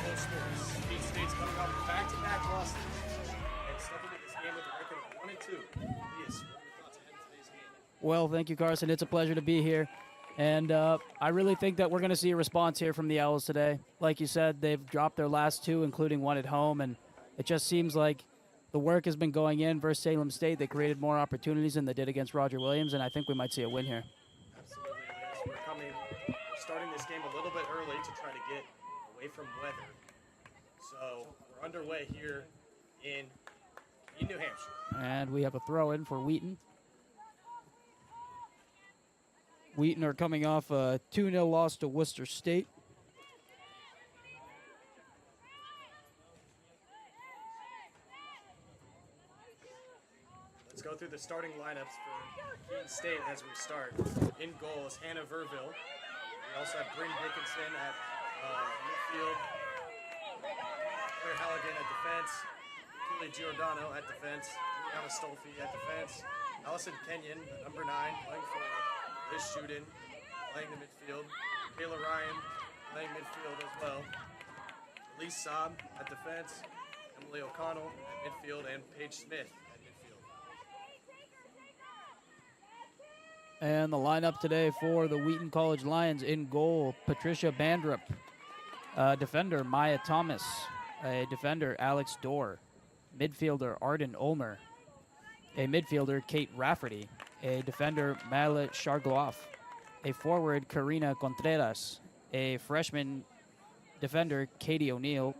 Keene State's coming off back-to-back losses and stepping into this game with a record of 1-2. Elias, what are your thoughts ahead of today's game? Well, thank you, Carson. It's a pleasure to be here. And I really think that we're going to see a response here from the Owls today. Like you said, they've dropped their last two, including one at home, and it just seems like the work has been going in versus Salem State. They created more opportunities than they did against Roger Williams, and I think we might see a win here. Absolutely, Elias. We're starting this game a little bit early to try to get away from weather. So we're underway here in New Hampshire. And we have a throw-in for Wheaton. Wheaton are coming off a 2-0 loss to Worcester State. Let's go through the starting lineups for Keene State as we start. In goal is Hannah Verville. We also have Bryn Dickinson at midfield. Claire Halligan at defense. Keely Giordano at defense. Juliana Stolfi at defense. Allison Kenyon, number 9, playing forward. Liz Shuden playing the midfield. Kayla Ryan playing midfield as well. Elise Saab at defense. Emily O'Connell at midfield. And Paige Smith at midfield. And the lineup today for the Wheaton College Lions: in goal, Patricia Bandrup. Defender, Maya Thomas. A defender, Alex Dorr. Midfielder, Arden Ulmer. A midfielder, Kate Rafferty. A defender, Mala Shargloff. A forward, Karina Contreras. A freshman defender, Katie O'Neill.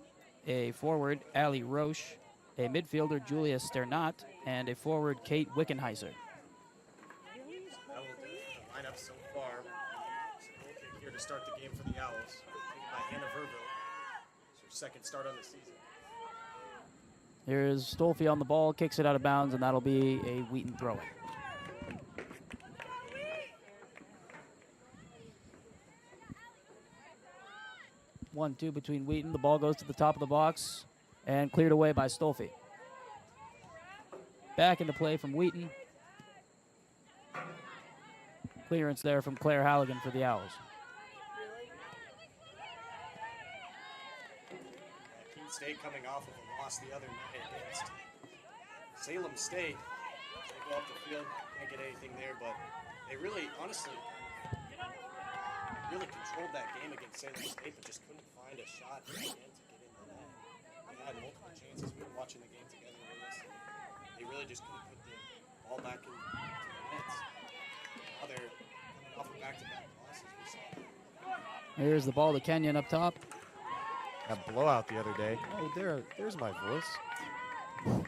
A forward, Ali Roche. A midfielder, Julia Sternat. And a forward, Kate Wickenheiser. That will do it for the lineup so far. So goal kick here to start the game for the Owls. Taken by Hannah Verville. It's her second start on the season. Here's Stolfi on the ball, kicks it out of bounds, and that'll be a Wheaton throw-in. One-two between Wheaton. The ball goes to the top of the box and cleared away by Stolfi. Back into play from Wheaton. Clearance there from Claire Halligan for the Owls. Keene State coming off of a loss the other night against Salem State. They go up the field, can't get anything there, but they really, honestly, really controlled that game against Salem State, but just couldn't find a shot again to get in the net. They had multiple chances. We were watching the game together with us, and they really just couldn't put the ball back into the nets. Now they're coming off of back-to-back losses. We saw. Here's the ball to Kenyon up top. That blowout the other day. Oh, there's my voice.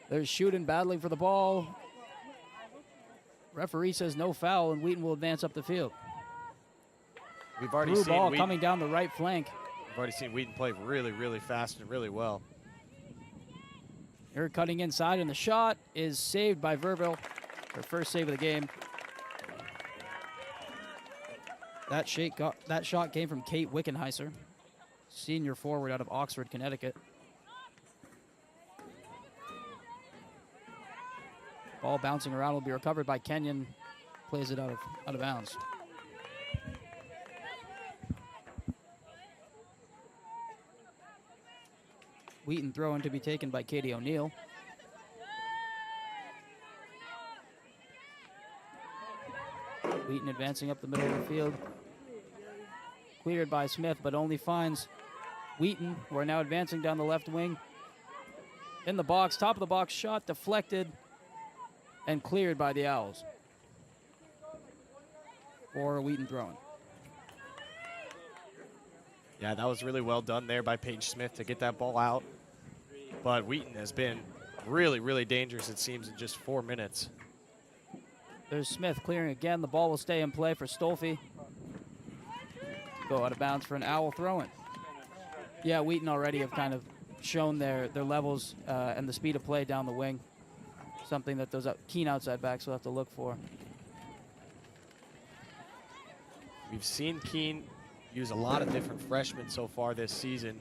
There's Shuden battling for the ball. Referee says no foul, and Wheaton will advance up the field. We've already Through seen ball Wheaton, coming down the right flank. we've already seen Wheaton play really, really fast and really well. Here cutting inside, and the shot is saved by Verville. Her first save of the game. That shot came from Kate Wickenheiser, senior forward out of Oxford, Connecticut. Ball bouncing around will be recovered by Kenyon. Plays it out of bounds. Wheaton throw-in to be taken by Katie O'Neill. Wheaton advancing up the middle of the field. Cleared by Smith, but only finds Wheaton, who are now advancing down the left wing. In the box, top of the box shot, deflected and cleared by the Owls. For a Wheaton throw-in. Yeah, that was really well done there by Paige Smith to get that ball out. But Wheaton has been really, really dangerous, it seems, in just 4 minutes. There's Smith clearing again. The ball will stay in play for Stolfi. Go out of bounds for an Owl throw-in. Yeah, Wheaton already have kind of shown their levels and the speed of play down the wing. Something that those Keene outside backs will have to look for. We've seen Keene use a lot of different freshmen so far this season.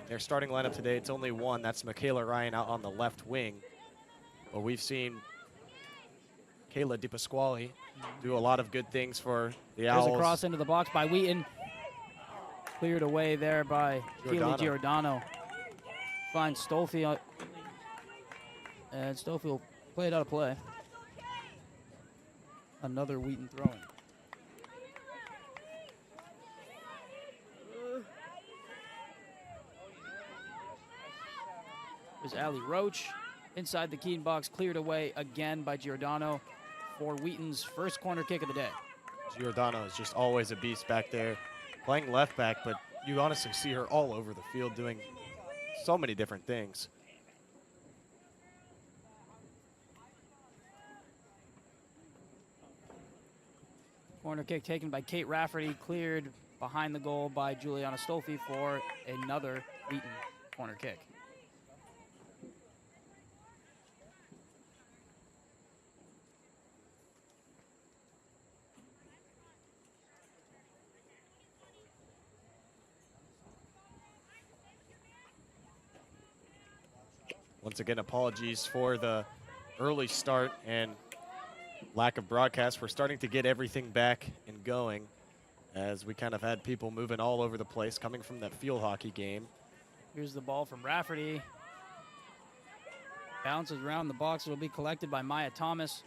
Their starting lineup today, it's only one. That's Michaela Ryan out on the left wing. But we've seen Kayla DiPasquale do a lot of good things for the Owls. There's a cross into the box by Wheaton. Cleared away there by Keely Giordano. Finds Stolfi, and Stolfi will play it out of play. Another Wheaton throwing. There's Allie Roach inside the Keene box, cleared away again by Giordano for Wheaton's first corner kick of the day. Giordano is just always a beast back there, playing left back, but you honestly see her all over the field doing so many different things. Corner kick taken by Kate Rafferty, cleared behind the goal by Juliana Stolfi for another Wheaton corner kick. Once again, apologies for the early start and lack of broadcast. We're starting to get everything back and going as we kind of had people moving all over the place coming from that field hockey game. Here's the ball from Rafferty. Bounces around the box. It'll be collected by Maya Thomas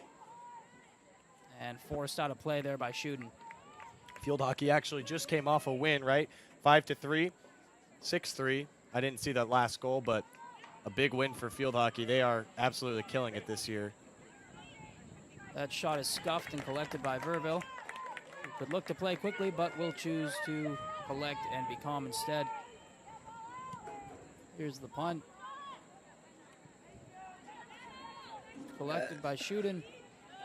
and forced out of play there by Wheaton. Field hockey actually just came off a win, right? 5-3, 6-3. I didn't see that last goal, but a big win for field hockey. They are absolutely killing it this year. That shot is scuffed and collected by Verville, who could look to play quickly, but will choose to collect and be calm instead. Here's the punt. Collected by Wheaton,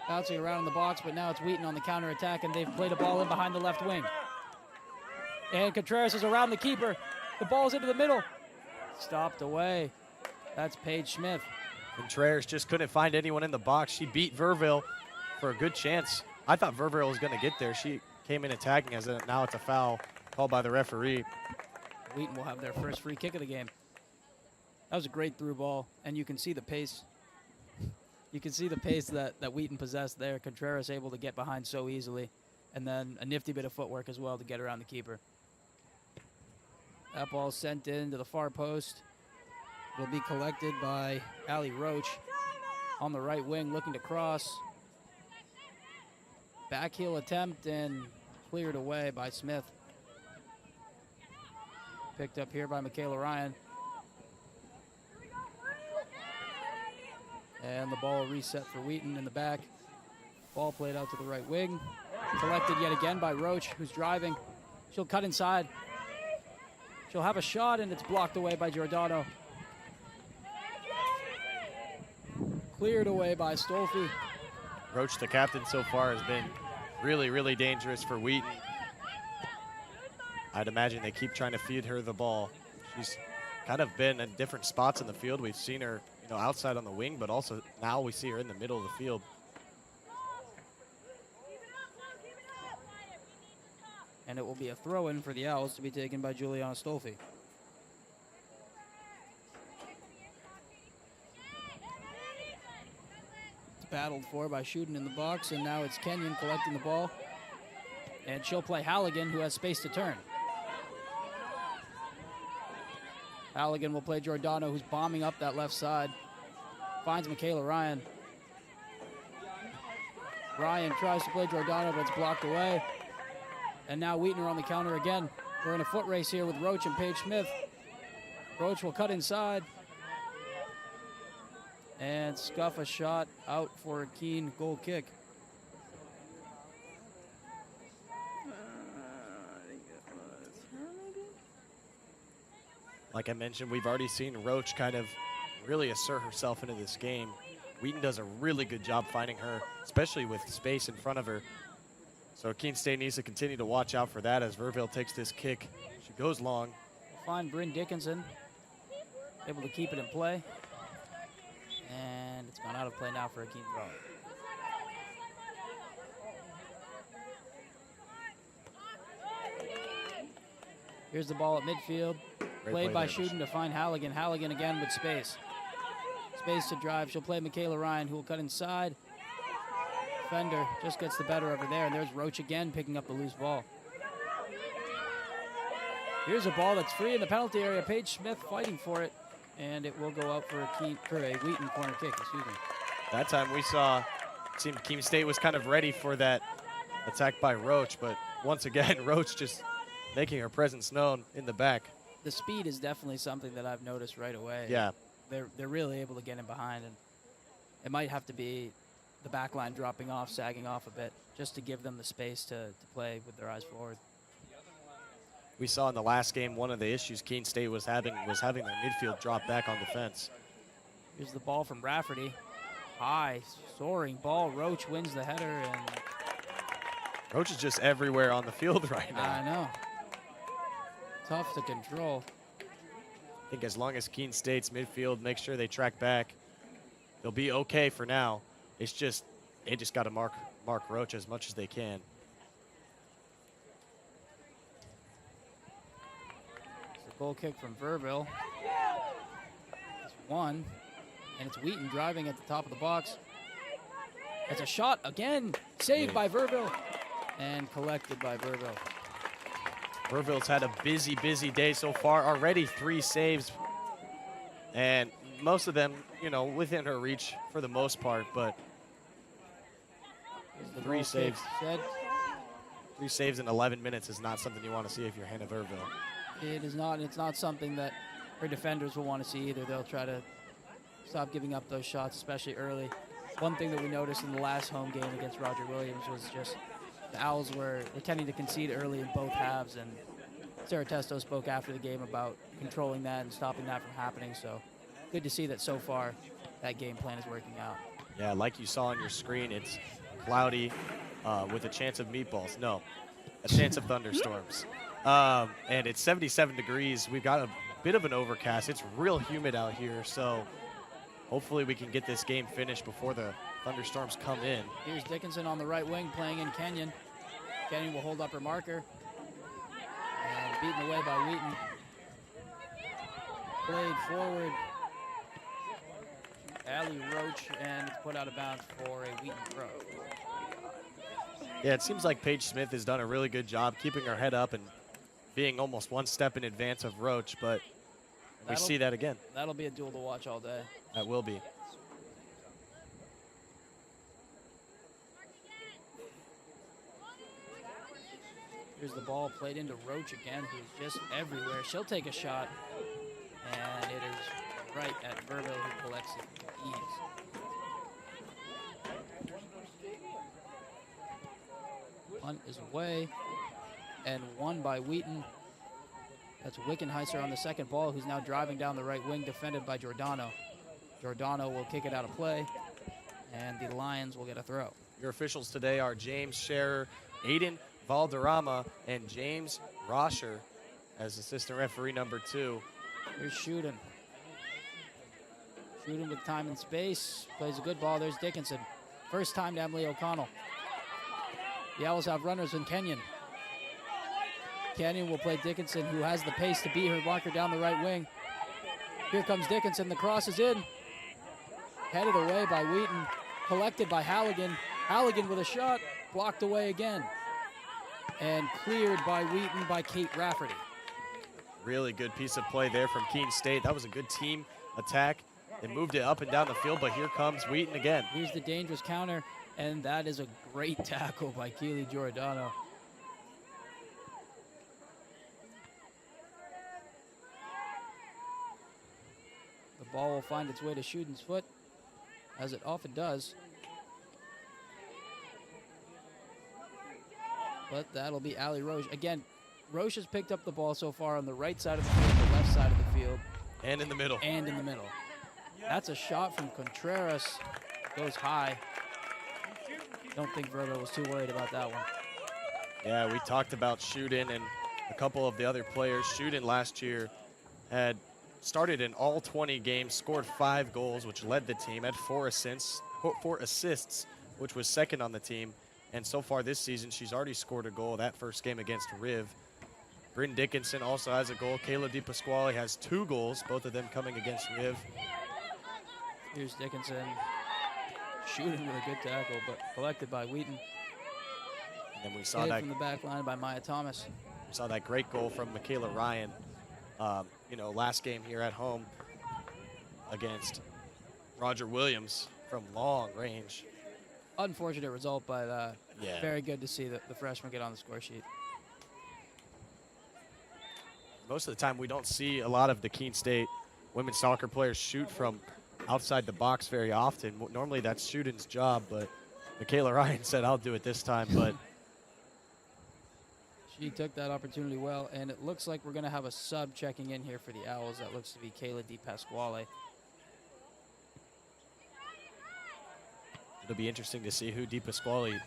bouncing around in the box, but now it's Wheaton on the counterattack, and they've played a ball in behind the left wing. And Contreras is around the keeper. The ball's into the middle. Stopped away. That's Paige Smith. Contreras just couldn't find anyone in the box. She beat Verville for a good chance. I thought Verville was going to get there. She came in attacking as now it's a foul called by the referee. Wheaton will have their first free kick of the game. That was a great through ball, and you can see the pace. You can see the pace that Wheaton possessed there. Contreras able to get behind so easily, and then a nifty bit of footwork as well to get around the keeper. That ball sent into the far post. Will be collected by Allie Roach on the right wing, looking to cross. Backheel attempt and cleared away by Smith. Picked up here by Michaela Ryan. And the ball reset for Wheaton in the back. Ball played out to the right wing. Collected yet again by Roach, who's driving. She'll cut inside. She'll have a shot, and it's blocked away by Giordano. Cleared away by Stolfi. Roach, the captain so far, has been really, really dangerous for Wheaton. I'd imagine they keep trying to feed her the ball. She's kind of been in different spots in the field. We've seen her, outside on the wing, but also now we see her in the middle of the field. And it will be a throw-in for the Owls to be taken by Juliana Stolfi. Battled for by Wheaton in the box, and now it's Kenyon collecting the ball. And she'll play Halligan, who has space to turn. Halligan will play Giordano, who's bombing up that left side. Finds Michaela Ryan. Ryan tries to play Giordano, but it's blocked away. And now Wheaton are on the counter again. We're in a foot race here with Roach and Paige Smith. Roach will cut inside and scuff a shot out for a Keene goal kick. Like I mentioned, we've already seen Roach kind of really assert herself into this game. Wheaton does a really good job finding her, especially with space in front of her. So Keene State needs to continue to watch out for that as Verville takes this kick. She goes long. We'll find Bryn Dickinson, able to keep it in play. And it's gone out of play now for a Keene throw. Here's the ball at midfield. Played by Wheaton to find Halligan. Halligan again with space. Space to drive. She'll play Michaela Ryan, who will cut inside. Defender just gets the better of her there. And there's Roach again picking up the loose ball. Here's a ball that's free in the penalty area. Paige Smith fighting for it, and it will go out for a Wheaton corner kick. Excuse me. That time we saw, it seemed Keene State was kind of ready for that attack by Roach, but once again, Roach just making her presence known in the back. The speed is definitely something that I've noticed right away. Yeah. They're really able to get in behind, and it might have to be the back line dropping off, sagging off a bit, just to give them the space to play with their eyes forward. We saw in the last game one of the issues Keene State was having their midfield drop back on defense. Here's the ball from Rafferty. High, soaring ball. Roach wins the header, and Roach is just everywhere on the field right now. I know. Tough to control. I think as long as Keene State's midfield makes sure they track back, they'll be okay for now. It's just, they just got to mark Roach as much as they can. It's a goal kick from Verville. It's one, and it's Wheaton driving at the top of the box. It's a shot again, saved by Verville, and collected by Verville. Verville's had a busy day so far. Already 3 saves, and most of them, you know, within her reach for the most part, but 3 saves. 3 saves in 11 minutes is not something you want to see if you're Hannah Verville. It is not, and it's not something that her defenders will want to see either. They'll try to stop giving up those shots, especially early. One thing that we noticed in the last home game against Roger Williams was just the Owls were tending to concede early in both halves, and Sarah Testo spoke after the game about controlling that and stopping that from happening. So good to see that so far that game plan is working out. Yeah, like you saw on your screen, it's cloudy with a chance of meatballs. No, a chance of thunderstorms. And it's 77 degrees. We've got a bit of an overcast. It's real humid out here, so hopefully we can get this game finished before the thunderstorms come in. Here's Dickinson on the right wing playing in Kenyon. Kenyon will hold up her marker. And beaten away by Wheaton. Played forward. Allie Roach, and it's put out of bounds for a Wheaton throw. Yeah, it seems like Paige Smith has done a really good job keeping her head up and being almost one step in advance of Roach, but we see that again. That'll be a duel to watch all day. That will be. Here's the ball played into Roach again, who's just everywhere. She'll take a shot, and it is right at Verville, who collects it with ease. Punt is away, and won by Wheaton. That's Wickenheiser on the second ball, who's now driving down the right wing, defended by Giordano. Giordano will kick it out of play, and the Lions will get a throw. Your officials today are James Scherer, Aiden Valderrama, and James Rosher as assistant referee number 2. Here's Shooten. Shooten with time and space. Plays a good ball. There's Dickinson. First time to Emily O'Connell. The Owls have runners in Kenyon. Kenyon will play Dickinson, who has the pace to beat her marker down the right wing. Here comes Dickinson. The cross is in. Headed away by Wheaton. Collected by Halligan. Halligan with a shot. Blocked away again. And cleared by Wheaton by Kate Rafferty. Really good piece of play there from Keene State. That was a good team attack. They moved it up and down the field, but here comes Wheaton again. Here's the dangerous counter, and that is a great tackle by Keely Giordano. The ball will find its way to Schuden's foot, as it often does. But that'll be Allie Roche. Again, Roche has picked up the ball so far on the right side of the field, the left side of the field. And in the middle. And in the middle. That's a shot from Contreras. Goes high. Don't think Verbo was too worried about that one. Yeah, we talked about Shuden and a couple of the other players. Shuden last year had started in all 20 games, scored 5 goals, which led the team, had 4 assists, which was second on the team. And so far this season, she's already scored a goal that first game against Riv. Bryn Dickinson also has a goal. Kayla DiPasquale has 2 goals, both of them coming against Riv. Here's Dickinson shooting with a good tackle, but collected by Wheaton. And then we saw Hit that from the back line by Maya Thomas. We saw that great goal from Michaela Ryan, last game here at home against Roger Williams from long range. Unfortunate result, but Yeah. very good to see the freshman get on the score sheet. Most of the time we don't see a lot of the Keene State women's soccer players shoot from outside the box very often. Normally that's shooting's job, but Michaela Ryan said, I'll do it this time. But She took that opportunity well, and it looks like we're going to have a sub checking in here for the Owls. That looks to be Kayla DiPasquale. it'll be interesting to see who DiPasquale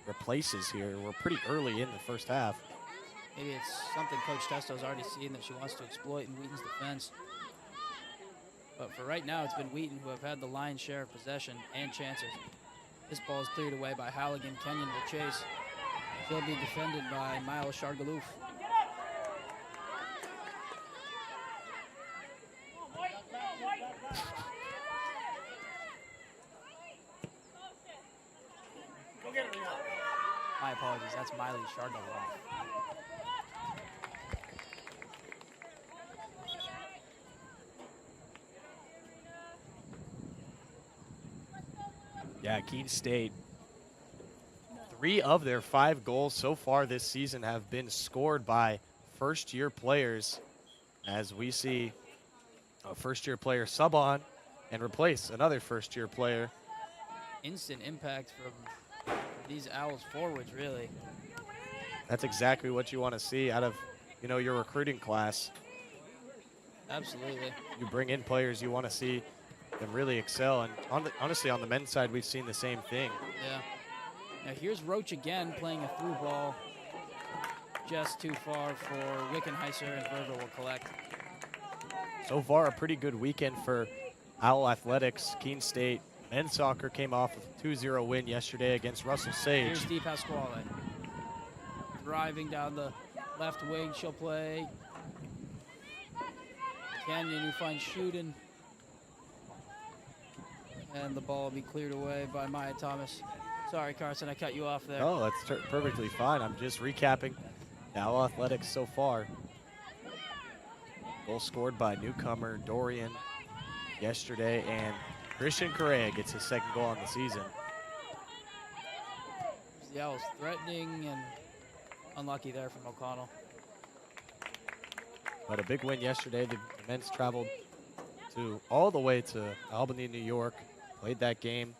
replaces here. We're pretty early in the first half. Maybe it's something Coach Testo's already seen that she wants to exploit in Wheaton's defense. But for right now, it's been Wheaton who have had the lion's share of possession and chances. This ball is cleared away by Halligan. Kenyon will chase. She'll be defended by Myla Shargalouf. My apologies, that's Miley Shargalouf. Yeah, Keene State, 3 of their 5 goals so far this season have been scored by first-year players, as we see a first-year player sub on and replace another first-year player. Instant impact from these Owls forwards, really. That's exactly what you want to see out of, your recruiting class. Absolutely. You bring in players, you want to see them really excel. And honestly, on the men's side, we've seen the same thing. Yeah. Now here's Roach again playing a through ball. Just too far for Wickenheiser, and Verver will collect. So far, a pretty good weekend for Owl Athletics. Keene State men's soccer came off a 2-0 win yesterday against Russell Sage. Here's Steve Pasquale. Driving down the left wing, she'll play. Kenyon who finds shooting. And the ball will be cleared away by Maya Thomas. Sorry, Carson, I cut you off there. Oh, that's perfectly fine. I'm just recapping Owl Athletics so far. Goal scored by newcomer Dorian yesterday, and Christian Correa gets his second goal on the season. The Owls threatening and unlucky there from O'Connell. But a big win yesterday. The men's traveled all the way to Albany, New York, played that game,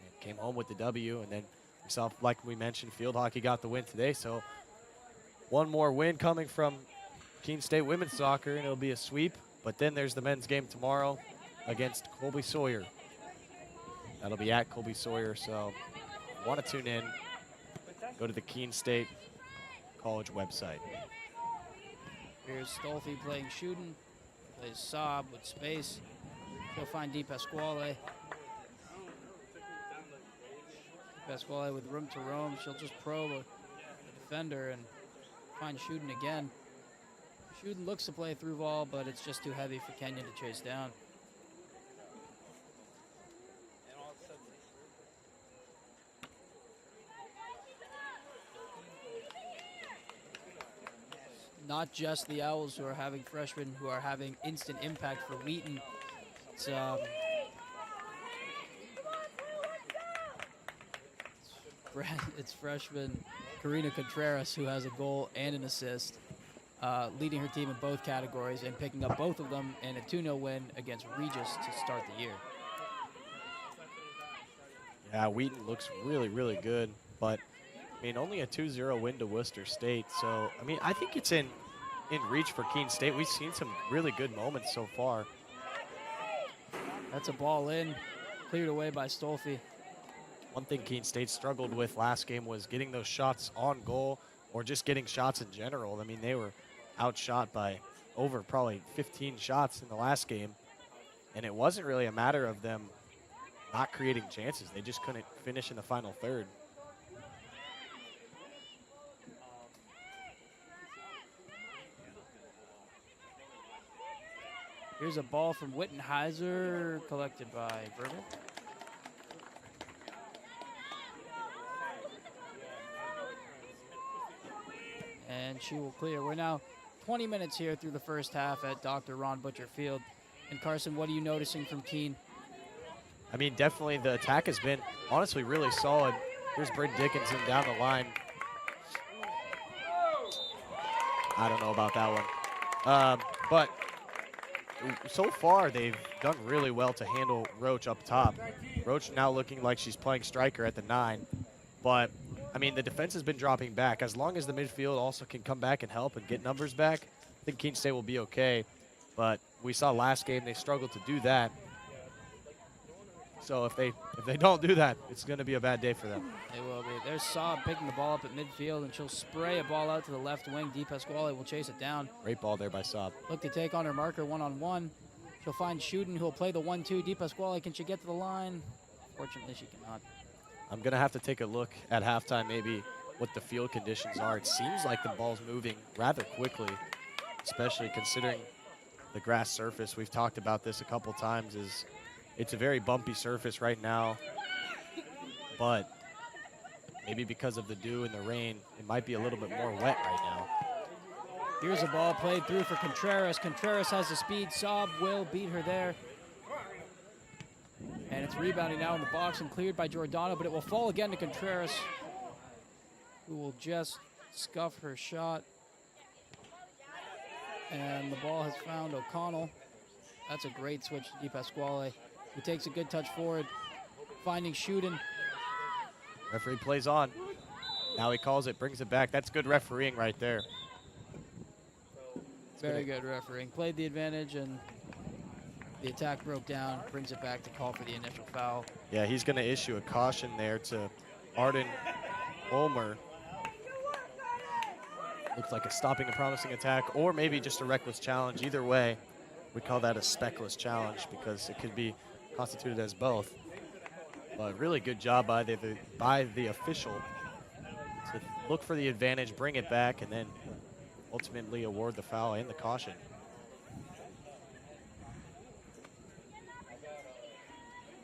and came home with the W. And then myself, like we mentioned, field hockey got the win today. So one more win coming from Keene State women's soccer, and it'll be a sweep. But then there's the men's game tomorrow against Colby Sawyer. That'll be at Colby Sawyer. So if you want to tune in, go to the Keene State College website. Here's Stolfi playing shooting. Plays Saab with space. She'll find DiPasquale. DiPasquale with room to roam. She'll just probe a defender and find shooting again. Shooting looks to play through ball, but it's just too heavy for Kenyon to chase down. Not just the Owls who are having freshmen who are having instant impact for Wheaton. It's freshman Karina Contreras who has a goal and an assist, leading her team in both categories and picking up both of them in a 2-0 win against Regis to start the year. Yeah, Wheaton looks really, really good, but only a 2-0 win to Worcester State. So, I think it's in reach for Keene State. We've seen some really good moments so far. That's a ball in, cleared away by Stolfi. One thing Keene State struggled with last game was getting those shots on goal or just getting shots in general. They were outshot by over probably 15 shots in the last game, and it wasn't really a matter of them not creating chances. They just couldn't finish in the final third. Here's a ball from Wickenheiser, collected by Verver. And she will clear. We're now 20 minutes here through the first half at Dr. Ron Butcher Field. And Carson, what are you noticing from Keene? I mean, definitely the attack has been honestly really solid. Here's Bryn Dickinson down the line. I don't know about that one. But so far, they've done really well to handle Roach up top. Roach now looking like she's playing striker at the 9. But, I mean, the defense has been dropping back. As long as the midfield also can come back and help and get numbers back, I think Keene State will be okay. But we saw last game they struggled to do that. So if they don't do that, it's going to be a bad day for them. It will be. There's Saab picking the ball up at midfield, and she'll spray a ball out to the left wing. Di Pasquale will chase it down. Great ball there by Saab. Look to take on her marker one-on-one. She'll find Shuden, who will play the 1-2. Di Pasquale, can she get to the line? Fortunately, she cannot. I'm going to have to take a look at halftime maybe what the field conditions are. It seems like the ball's moving rather quickly, especially considering the grass surface. We've talked about this a couple times. It's a very bumpy surface right now, but maybe because of the dew and the rain, it might be a little bit more wet right now. Here's a ball played through for Contreras. Contreras has the speed. Saab will beat her there. And it's rebounding now in the box and cleared by Giordano, but it will fall again to Contreras, who will just scuff her shot. And the ball has found O'Connell. That's a great switch to Di Pasquale, who takes a good touch forward, finding Shuden. Referee plays on. Now he calls it, brings it back. That's good refereeing right there. Very good refereeing. Played the advantage, and the attack broke down. Brings it back to call for the initial foul. Yeah, he's going to issue a caution there to Arden Ulmer. Looks like a stopping a promising attack, or maybe just a reckless challenge. Either way, we call that a speckless challenge because it could be constituted as both. But really good job by the official to look for the advantage, bring it back, and then ultimately award the foul and the caution.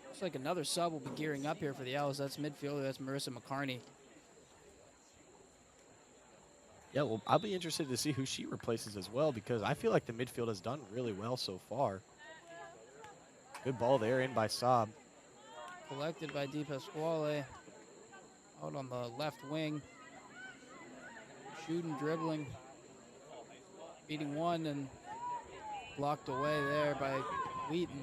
Looks like another sub will be gearing up here for the Owls. That's midfielder. That's Marissa McCarney. Yeah, well, I'll be interested to see who she replaces as well because I feel like the midfield has done really well so far. Good ball there in by Saab. Collected by Di Pasquale. Out on the left wing. Shooting, dribbling. Beating one and blocked away there by Wheaton.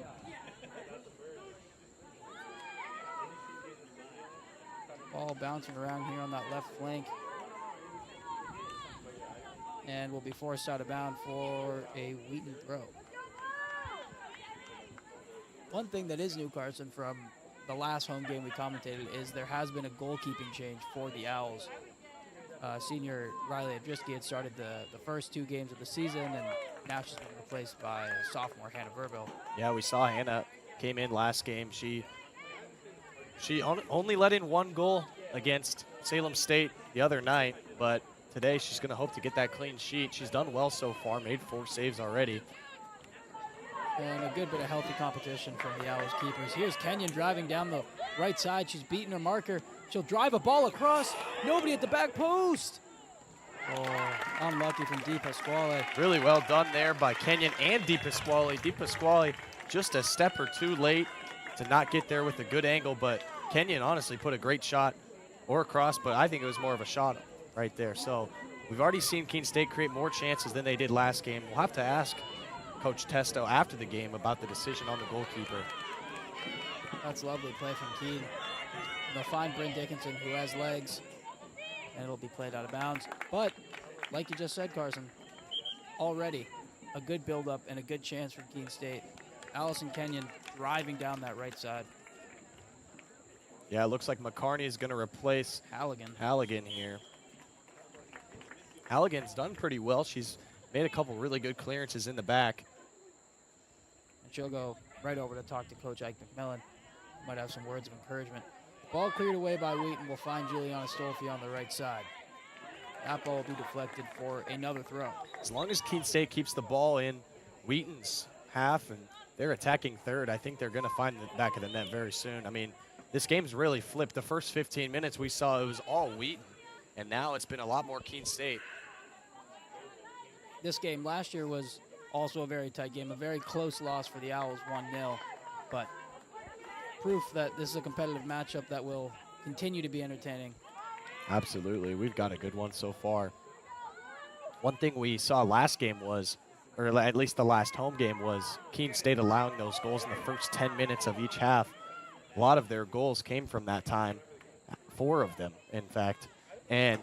Ball bouncing around here on that left flank. And will be forced out of bounds for a Wheaton throw. One thing that is new, Carson, from the last home game we commentated is there has been a goalkeeping change for the Owls. Senior Riley Abdrisky had started the first 2 games of the season, and now she's been replaced by sophomore Hannah Verville. Yeah, we saw Hannah came in last game. She only let in 1 goal against Salem State the other night, but today she's going to hope to get that clean sheet. She's done well so far, made 4 saves already. And a good bit of healthy competition from the Owls keepers. Here's Kenyon driving down the right side. She's beaten her marker. She'll drive a ball across. Nobody at the back post. Oh, unlucky from Di Pasquale. Really well done there by Kenyon and Di Pasquale. Di Pasquale just a step or 2 late to not get there with a good angle, but Kenyon honestly put a great shot or across, but I think it was more of a shot right there. So we've already seen Keene State create more chances than they did last game. We'll have to ask Coach Testo after the game about the decision on the goalkeeper. That's lovely play from Keene. They'll find Bryn Dickinson, who has legs, and it'll be played out of bounds. But, like you just said, Carson, already a good build-up and a good chance from Keene State. Allison Kenyon driving down that right side. Yeah, it looks like McCarney is going to replace Halligan here. Halligan's done pretty well. She's made a couple really good clearances in the back. And she'll go right over to talk to Coach Ike McMillan. Might have some words of encouragement. Ball cleared away by Wheaton. Will find Juliana Stolfi on the right side. That ball will be deflected for another throw. As long as Keene State keeps the ball in Wheaton's half and they're attacking third, I think they're going to find the back of the net very soon. I mean, this game's really flipped. The first 15 minutes we saw it was all Wheaton, and now it's been a lot more Keene State. this game last year was also a very tight game, a very close loss for the Owls, 1-0. But proof that this is a competitive matchup that will continue to be entertaining. Absolutely. We've got a good one so far. One thing we saw last game was, or at least the last home game, was Keene State allowing those goals in the first 10 minutes of each half. A lot of their goals came from that time, 4 of them, in fact. And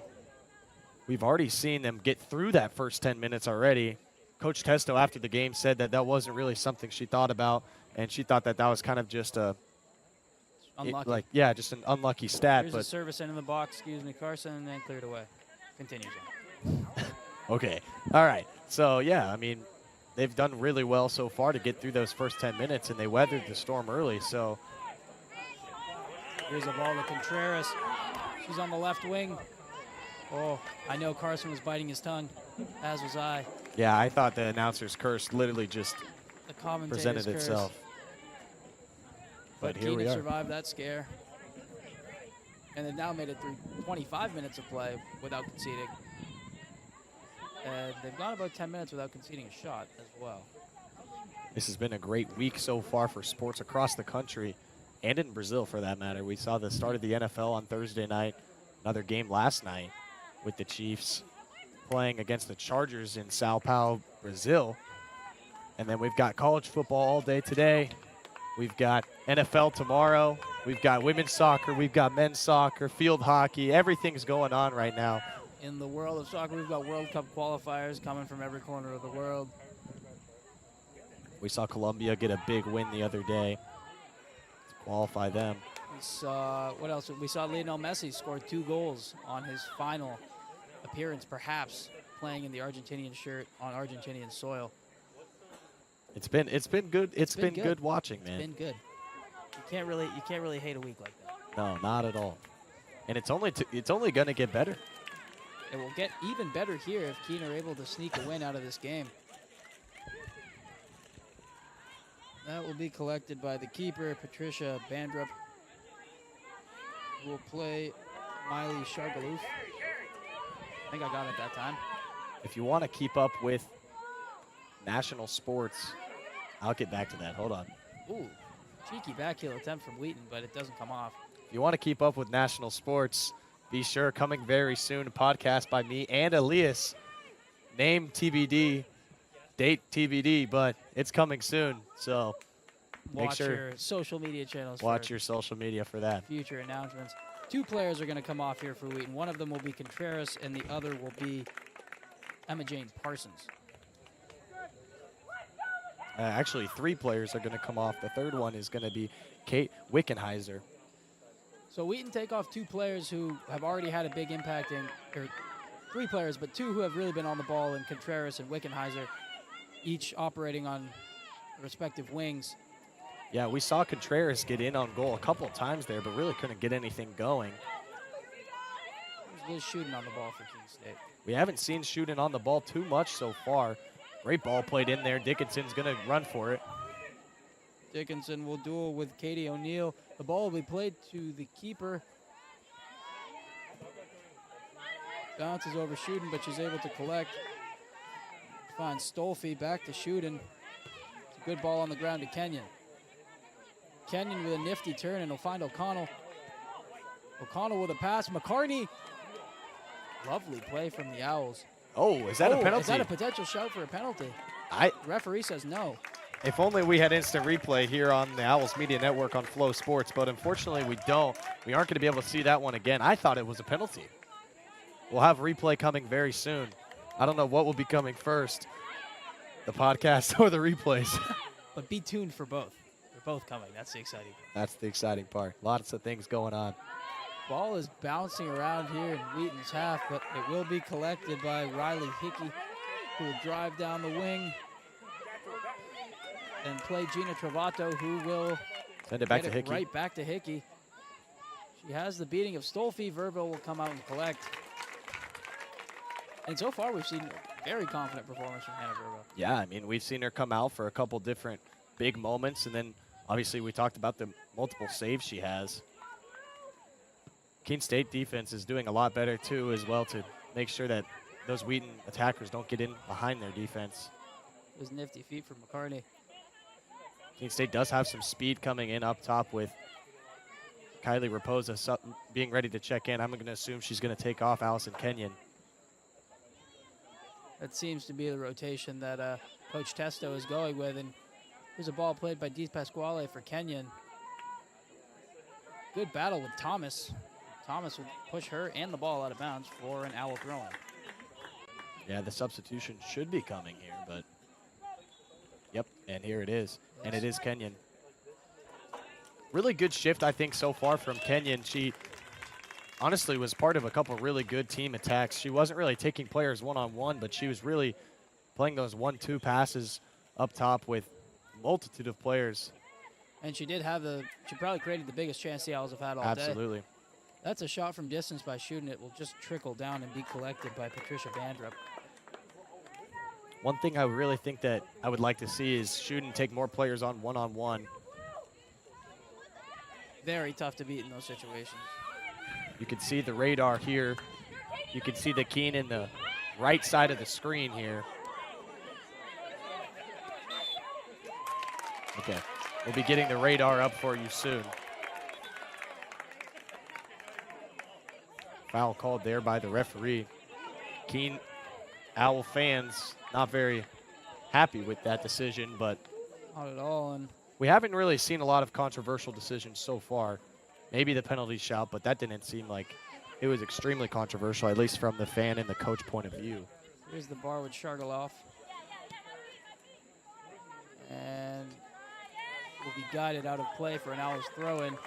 we've already seen them get through that first 10 minutes already. Coach Testo, after the game, said that that wasn't really something she thought about, and she thought that that was kind of just a Unlucky. just an unlucky stat. Here's but a service in the box, excuse me, Carson, and then cleared away. Continues on. Okay. All right. So, yeah, I mean, they've done really well so far to get through those first 10 minutes, and they weathered the storm early. So here's a ball to Contreras. She's on the left wing. Oh, I know Carson was biting his tongue, as was I. yeah, I thought the announcer's curse literally just The commentator's presented curse. itself. But here Keene we are. survived that scare. And they've now made it through 25 minutes of play without conceding. And they've gone about 10 minutes without conceding a shot as well. This has been a great week so far for sports across the country and in Brazil, for that matter. We saw the start of the NFL on Thursday night, another game last night with the Chiefs playing against the Chargers in Sao Paulo, Brazil. And then we've got college football all day today. We've got NFL tomorrow. We've got women's soccer. We've got men's soccer, field hockey. Everything's going on right now. In the world of soccer, we've got World Cup qualifiers coming from every corner of the world. We saw Colombia get a big win the other day to qualify them. We saw, what else? We saw Lionel Messi score 2 goals on his final appearance, perhaps playing in the Argentinian shirt on Argentinian soil. It's been good. It's been good. good watching, man. It's been good. You can't really hate a week like that. No, not at all. And it's only going to get better. It will get even better here if Keene are able to sneak a win out of this game. That will be collected by the keeper, Patricia Bandrup, who will play Miley Shargaloof. I think I got it that time. If you want to keep up with national sports, I'll get back to that. Hold on. Ooh, cheeky backheel attempt from Wheaton, but it doesn't come off. If you want to keep up with national sports, be sure, coming very soon, a podcast by me and Elias. Name TBD, date TBD, but it's coming soon. So make Watch sure your social media channels. watch for your social media for that. future announcements. 2 players are going to come off here for Wheaton. One of them will be Contreras, and the other will be Emma Jane Parsons. Actually, 3 players are going to come off. The third one is going to be Kate Wickenheiser. So Wheaton take off 2 players who have already had a big impact or 3 players, but 2 who have really been on the ball in Contreras and Wickenheiser, each operating on respective wings. Yeah, we saw Contreras get in on goal a couple of times there, but really couldn't get anything going. There's Liz Shooting on the ball for Keene State. We haven't seen shooting on the ball too much so far. Great ball played in there. Dickinson's going to run for it. Dickinson will duel with Katie O'Neill. The ball will be played to the keeper. Bounces over Shooting, but she's able to collect. Finds Stolfi back to Shooting. It's a good ball on the ground to Kenyon. Kenyon with a nifty turn, and he'll find O'Connell. O'Connell with a pass. McCartney. Lovely play from the Owls. Oh, is that a penalty? Is that a potential shout for a penalty? The referee says no. If only we had instant replay here on the Owls Media Network on Flow Sports, but unfortunately we don't. We aren't going to be able to see that one again. I thought it was a penalty. We'll have replay coming very soon. I don't know what will be coming first, the podcast or the replays. But be tuned for both. They're both coming. That's the exciting thing. That's the exciting part. Lots of things going on. Ball is bouncing around here in Wheaton's half, but it will be collected by Riley Hickey, who will drive down the wing and play Gina Travato, who will send it back get to Hickey. Right back to Hickey. She has the beating of Stolfi. Verville will come out and collect. And so far, we've seen a very confident performance from Hannah Verville. Yeah, I mean, we've seen her come out for a couple different big moments, and then obviously we talked about the multiple saves she has. Keene State defense is doing a lot better, too, as well, to make sure that those Wheaton attackers don't get in behind their defense. It was nifty feet from McCartney. Keene State does have some speed coming in up top with Kylie Raposa being ready to check in. I'm going to assume she's going to take off Allison Kenyon. That seems to be the rotation that Coach Testo is going with. And here's a ball played by Di Pasquale for Kenyon. Good battle with Thomas. Thomas would push her and the ball out of bounds for an Owl throw-in. Yeah, the substitution should be coming here, but yep, and here it is. Yes. And it is Kenyon. Really good shift, I think, so far from Kenyon. She honestly was part of a couple really good team attacks. She wasn't really taking players one-on-one, but she was really playing those 1-2 passes up top with a multitude of players. And she did have she probably created the biggest chance the Owls have had all day. Absolutely. That's a shot from distance by Shooting. It will just trickle down and be collected by Patricia Bandrup. One thing I really think that I would like to see is Shooting take more players on one-on-one. Very tough to beat in those situations. You can see the radar here. You can see the Keene in the right side of the screen here. Okay, we'll be getting the radar up for you soon. Foul called there by the referee. Keene Owl fans not very happy with that decision, but not at all. And we haven't really seen a lot of controversial decisions so far. Maybe the penalty shout, but that didn't seem like it was extremely controversial, at least from the fan and the coach point of view. Here's the bar with Shargaloff. And will be guided out of play for an Owls throw-in to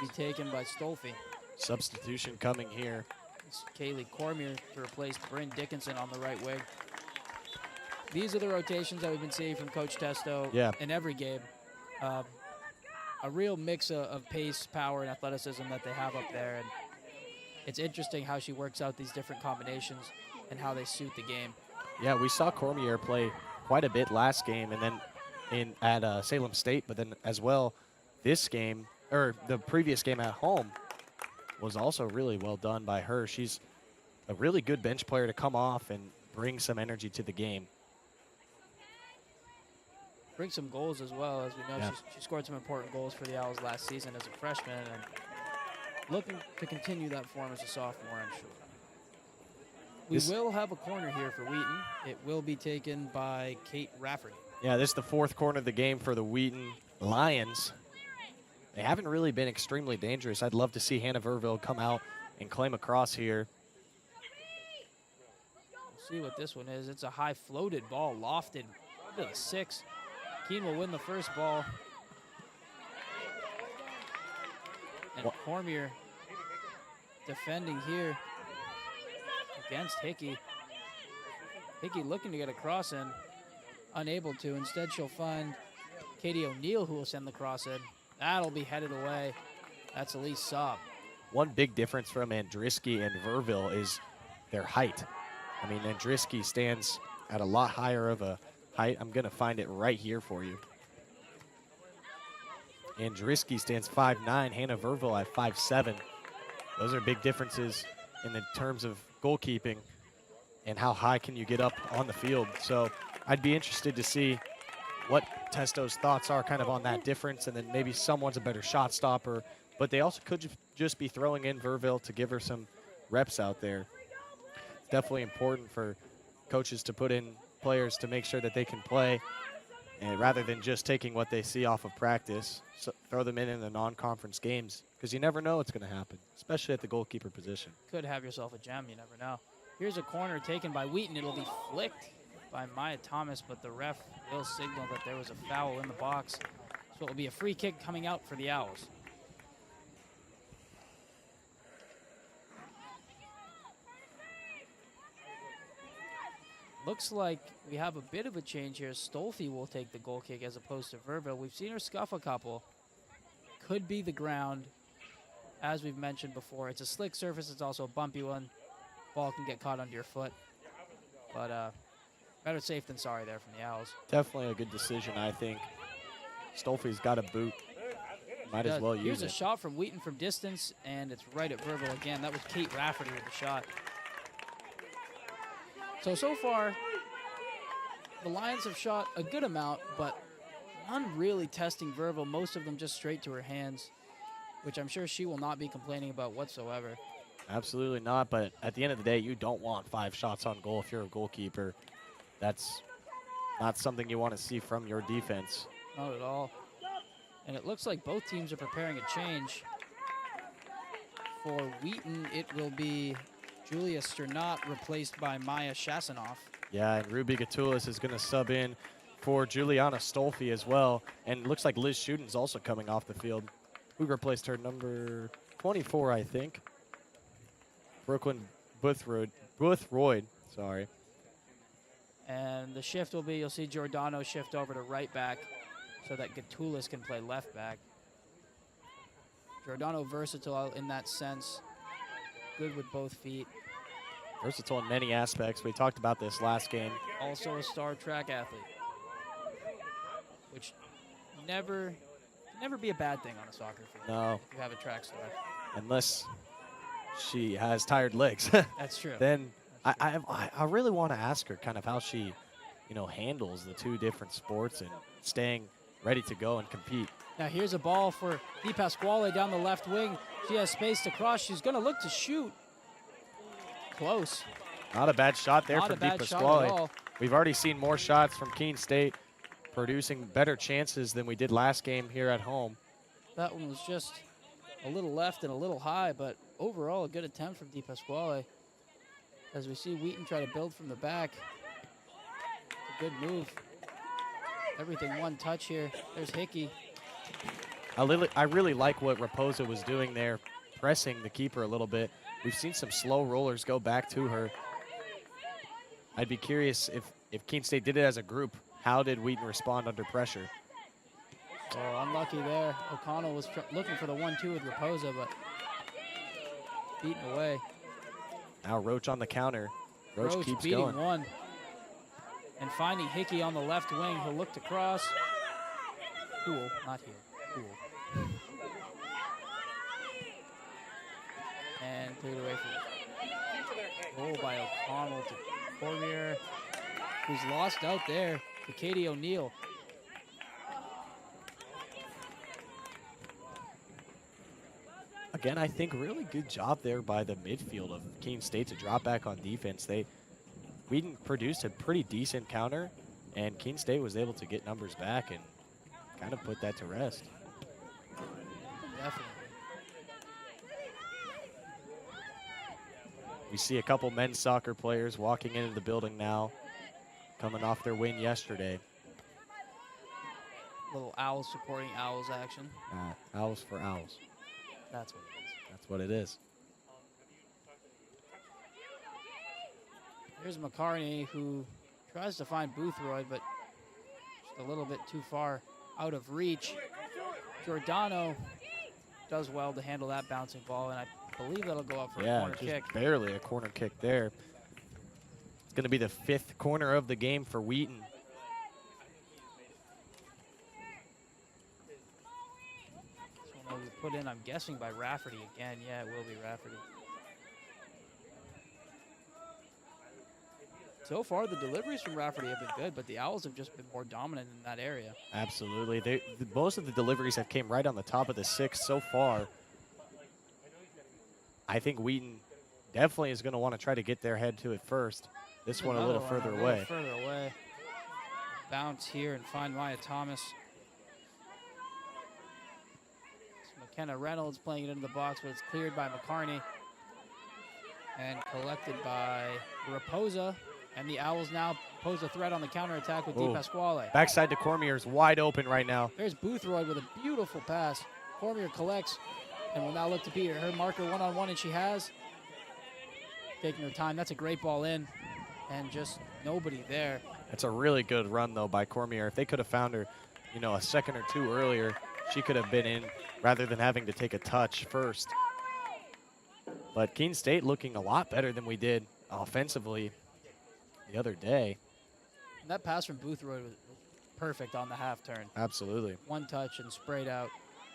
be taken by Stolfi. Substitution coming here. It's Kaylee Cormier to replace Bryn Dickinson on the right wing. These are the rotations that we've been seeing from Coach Testo in every game. A real mix of pace, power, and athleticism that they have up there. And it's interesting how she works out these different combinations and how they suit the game. Yeah, we saw Cormier play quite a bit last game and then at Salem State, but then as well this game, or the previous game at home, was also really well done by her. She's a really good bench player to come off and bring some energy to the game. Bring some goals as well. As we know, she scored some important goals for the Owls last season as a freshman, and looking to continue that form as a sophomore, I'm sure. We will have a corner here for Wheaton. It will be taken by Kate Rafferty. Yeah, this is the fourth corner of the game for the Wheaton Lions. They haven't really been extremely dangerous. I'd love to see Hannah Verville come out and claim a cross here. We'll see what this one is. It's a high floated ball, lofted to the 6. Keene will win the first ball. And Cormier defending here against Hickey. Hickey looking to get a cross in, unable to. Instead, she'll find Katie O'Neill, who will send the cross in. That'll be headed away. That's Elise Saab. One big difference from Andriski and Verville is their height. I mean, Andriski stands at a lot higher of a height. I'm going to find it right here for you. Andriski stands 5'9", Hannah Verville at 5'7". Those are big differences in the terms of goalkeeping and how high can you get up on the field. So I'd be interested to see what Testo's thoughts are kind of on that difference, and then maybe someone's a better shot stopper, but they also could just be throwing in Verville to give her some reps out there. It's definitely important for coaches to put in players to make sure that they can play, and rather than just taking what they see off of practice, so throw them in the non-conference games, because you never know what's going to happen, especially at the goalkeeper position. Could have yourself a gem, you never know. Here's a corner taken by Wheaton. It'll be flicked by Maya Thomas, but the ref will signal that there was a foul in the box. So it will be a free kick coming out for the Owls. Looks like we have a bit of a change here. Stolfi will take the goal kick as opposed to Verville. We've seen her scuff a couple. Could be the ground, as we've mentioned before. It's a slick surface. It's also a bumpy one. Ball can get caught under your foot. But better safe than sorry there from the Owls. Definitely a good decision, I think. Stolfi's got a boot. Might as well use it. Here's a shot from Wheaton from distance, and it's right at Verville again. That was Kate Rafferty with the shot. So far, the Lions have shot a good amount, but none really testing Verville. Most of them just straight to her hands, which I'm sure she will not be complaining about whatsoever. Absolutely not, but at the end of the day, you don't want 5 shots on goal if you're a goalkeeper. That's not something you want to see from your defense. Not at all. And it looks like both teams are preparing a change. For Wheaton, it will be Julia Sternat replaced by Maya Shasanoff. Yeah, and Ruby Gatulis is going to sub in for Juliana Stolfi as well. And it looks like Liz Schuten's also coming off the field. Who replaced her? Number 24, I think. Brooklyn Boothroyd, sorry. And the shift will be, you'll see Giordano shift over to right back so that Gatulis can play left back. Giordano versatile in that sense. Good with both feet. Versatile in many aspects. We talked about this last game. Also a star track athlete, which never be a bad thing on a soccer field. No. If you have a track star. Unless she has tired legs. That's true. Then I really want to ask her kind of how she, handles the 2 different sports and staying ready to go and compete. Now here's a ball for Di Pasquale down the left wing. She has space to cross. She's going to look to shoot. Close. Not a bad shot there Not from a Di bad shot at Pasquale. all. We've already seen more shots from Keene State, producing better chances than we did last game here at home. That one was just a little left and a little high, but overall a good attempt from Di Pasquale. As we see Wheaton try to build from the back. It's a good move. Everything one touch here. There's Hickey. I really like what Raposa was doing there, pressing the keeper a little bit. We've seen some slow rollers go back to her. I'd be curious if Keene State did it as a group, how did Wheaton respond under pressure? Oh, unlucky there. O'Connell was looking for the 1-2 with Raposa, but beaten away. Now Roach on the counter. Roach keeps beating going. one. And finding Hickey on the left wing. He'll look to cross. Cool, not here. Cool. And cleared away from goal by O'Connell to Cormier, who's lost out there to Katie O'Neill. Again, I think really good job there by the midfield of Keene State to drop back on defense. Wheaton produced a pretty decent counter, and Keene State was able to get numbers back and kind of put that to rest. Definitely. We see a couple men's soccer players walking into the building now, coming off their win yesterday. Little Owls supporting Owls action. Owls for Owls. That's what it is. That's what it is. Here's McCarney, who tries to find Boothroyd, but just a little bit too far out of reach. Giordano does well to handle that bouncing ball, and I believe that'll go up for a corner just kick. barely a corner kick there. It's going to be the 5th corner of the game for Wheaton. This one will be put in, I'm guessing, by Rafferty again. Yeah, it will be Rafferty. So far, the deliveries from Rafferty have been good, but the Owls have just been more dominant in that area. Absolutely. Most of the deliveries have came right on the top of the 6 so far. I think Wheaton definitely is going to want to try to get their head to it first. This one a little further away. Further away. Bounce here and find Maya Thomas. It's McKenna Reynolds playing it into the box, but it's cleared by McCarney. And collected by Raposa. And the Owls now pose a threat on the counterattack with Di Pasquale. Backside to Cormier is wide open right now. There's Boothroyd with a beautiful pass. Cormier collects and will now look to beat her marker one-on-one, and she has. Taking her time. That's a great ball in. And just nobody there. That's a really good run, though, by Cormier. If they could have found her, a second or two earlier, she could have been in rather than having to take a touch first. But Keene State looking a lot better than we did offensively the other day. And that pass from Boothroyd was perfect on the half turn. Absolutely. One touch and sprayed out.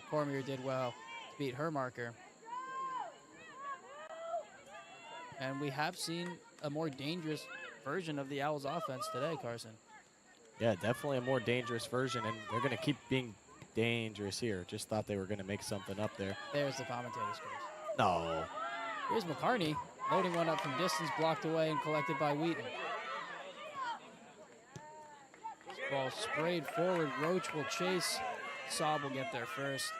Cormier did well to beat her marker. And we have seen a more dangerous version of the Owls offense today, Carson. Yeah, definitely a more dangerous version, and they're going to keep being dangerous here. Just thought they were going to make something up there. There's the commentator's curse. No. Here's McCarney, loading one up from distance, blocked away and collected by Wheaton. Ball sprayed forward. Roach will chase. Saab will get there first.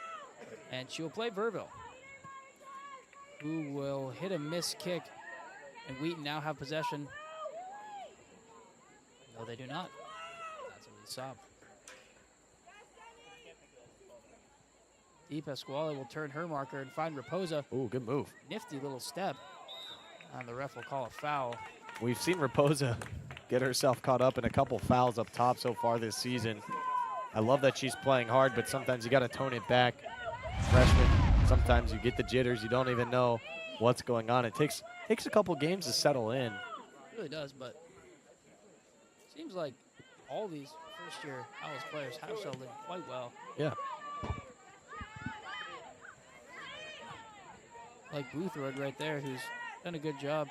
And she will play Verville, who will hit a missed kick. And Wheaton now have possession. No, they do not. That's a lead Saab. Di Pasquale will turn her marker and find Raposa. Ooh, good move. Nifty little step. And the ref will call a foul. We've seen Raposa get herself caught up in a couple fouls up top so far this season. I love that she's playing hard, but sometimes you got to tone it back. Freshman, sometimes you get the jitters. You don't even know what's going on. It takes a couple games to settle in. It really does, but seems like all these first-year Owls players have settled in quite well. Yeah. Like Boothroyd right there, who's done a good job.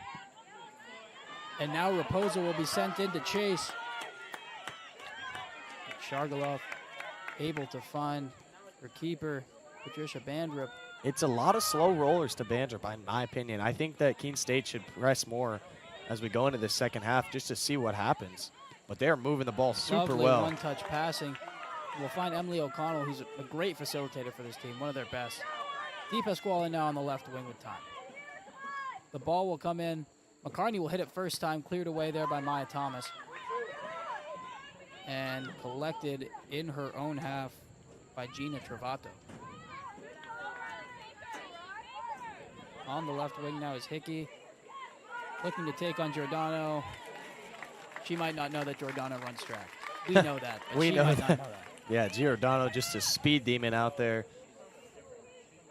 And now Raposa will be sent in to chase. Shargaloff able to find her keeper, Patricia Bandrup. It's a lot of slow rollers to Bandrup, in my opinion. I think that Keene State should press more as we go into the second half just to see what happens. But they're moving the ball super Lovely well. one-touch passing. We'll find Emily O'Connell, who's a great facilitator for this team, one of their best. Di Pasquale now on the left wing with time. The ball will come in. McCarney will hit it first time, cleared away there by Maya Thomas. And collected in her own half by Gina Travato. On the left wing now is Hickey. Looking to take on Giordano. She might not know that Giordano runs track. We know that. But We she know might that. not know that. Yeah, Giordano just a speed demon out there.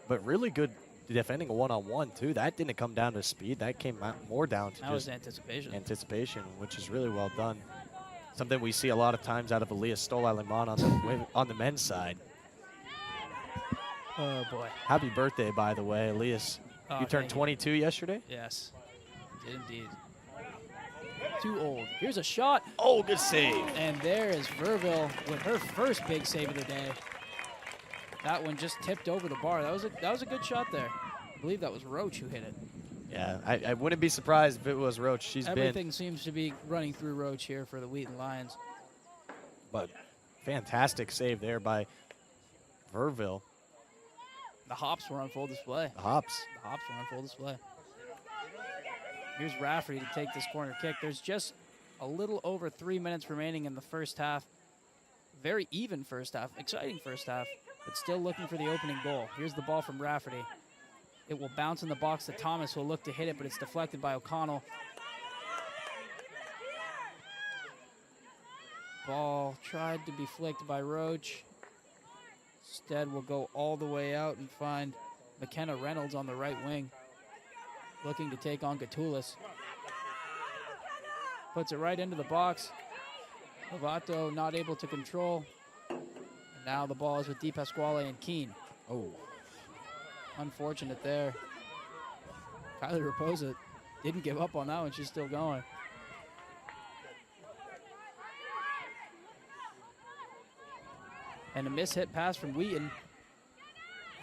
But really good defending a one-on-one, too. That didn't come down to speed. That came more down to That was just anticipation. which is really well done. Something we see a lot of times out of Elias Stola-Limon on the men's side. Oh, boy. Happy birthday, by the way, Elias. Oh, You turned thank 22 yesterday? Yes, did indeed. Too old. Here's a shot. Oh, good save. And there is Verville with her first big save of the day. That one just tipped over the bar. That was a good shot there. I believe that was Roach who hit it. Yeah, I wouldn't be surprised if it was Roach. Everything seems to be running through Roach here for the Wheaton Lions. But fantastic save there by Verville. The hops were on full display. The hops. The hops were on full display. Here's Rafferty to take this corner kick. There's just a little over 3 minutes remaining in the first half. Very even first half, exciting first half, but still looking for the opening goal. Here's the ball from Rafferty. It will bounce in the box to Thomas, who will look to hit it, but it's deflected by O'Connell. Ball tried to be flicked by Roach. Instead, will go all the way out and find McKenna Reynolds on the right wing, looking to take on Gatulis. Puts it right into the box. Lovato not able to control. And now the ball is with Di Pasquale and Keene. Oh. Unfortunate there. Kylie Raposa didn't give up on that one. She's still going. And a mishit pass from Wheaton.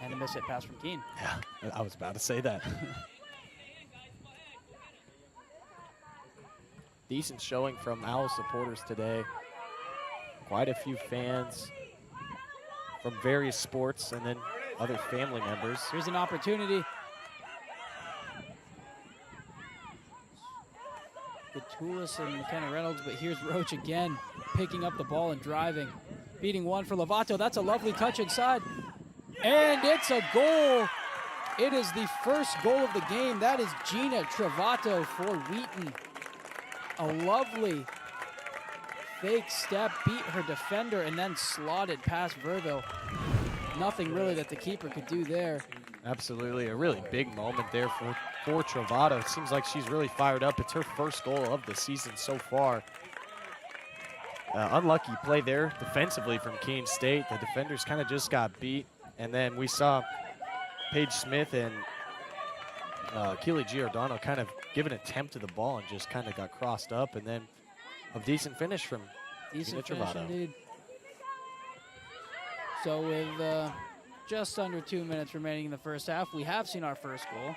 And a mishit pass from Keene. Yeah, I was about to say that. Decent showing from Owl supporters today. Quite a few fans from various sports and then other family members. Here's an opportunity. Gatulis and McKenna Reynolds, but here's Roach again, picking up the ball and driving. Beating one for Lovato. That's a lovely touch inside. And it's a goal. It is the first goal of the game. That is Gina Travato for Wheaton. A lovely fake step, beat her defender, and then slotted past Verville. Nothing really that the keeper could do there. Absolutely, a really big moment there for Travato. It seems like she's really fired up. It's her first goal of the season so far. Unlucky play there defensively from Keene State. The defenders kind of just got beat. And then we saw Paige Smith and Keely Giordano kind of give an attempt to the ball and just kind of got crossed up, and then a decent finish from Decent Keene finish Travato. indeed. So with just under 2 minutes remaining in the first half, we have seen our first goal.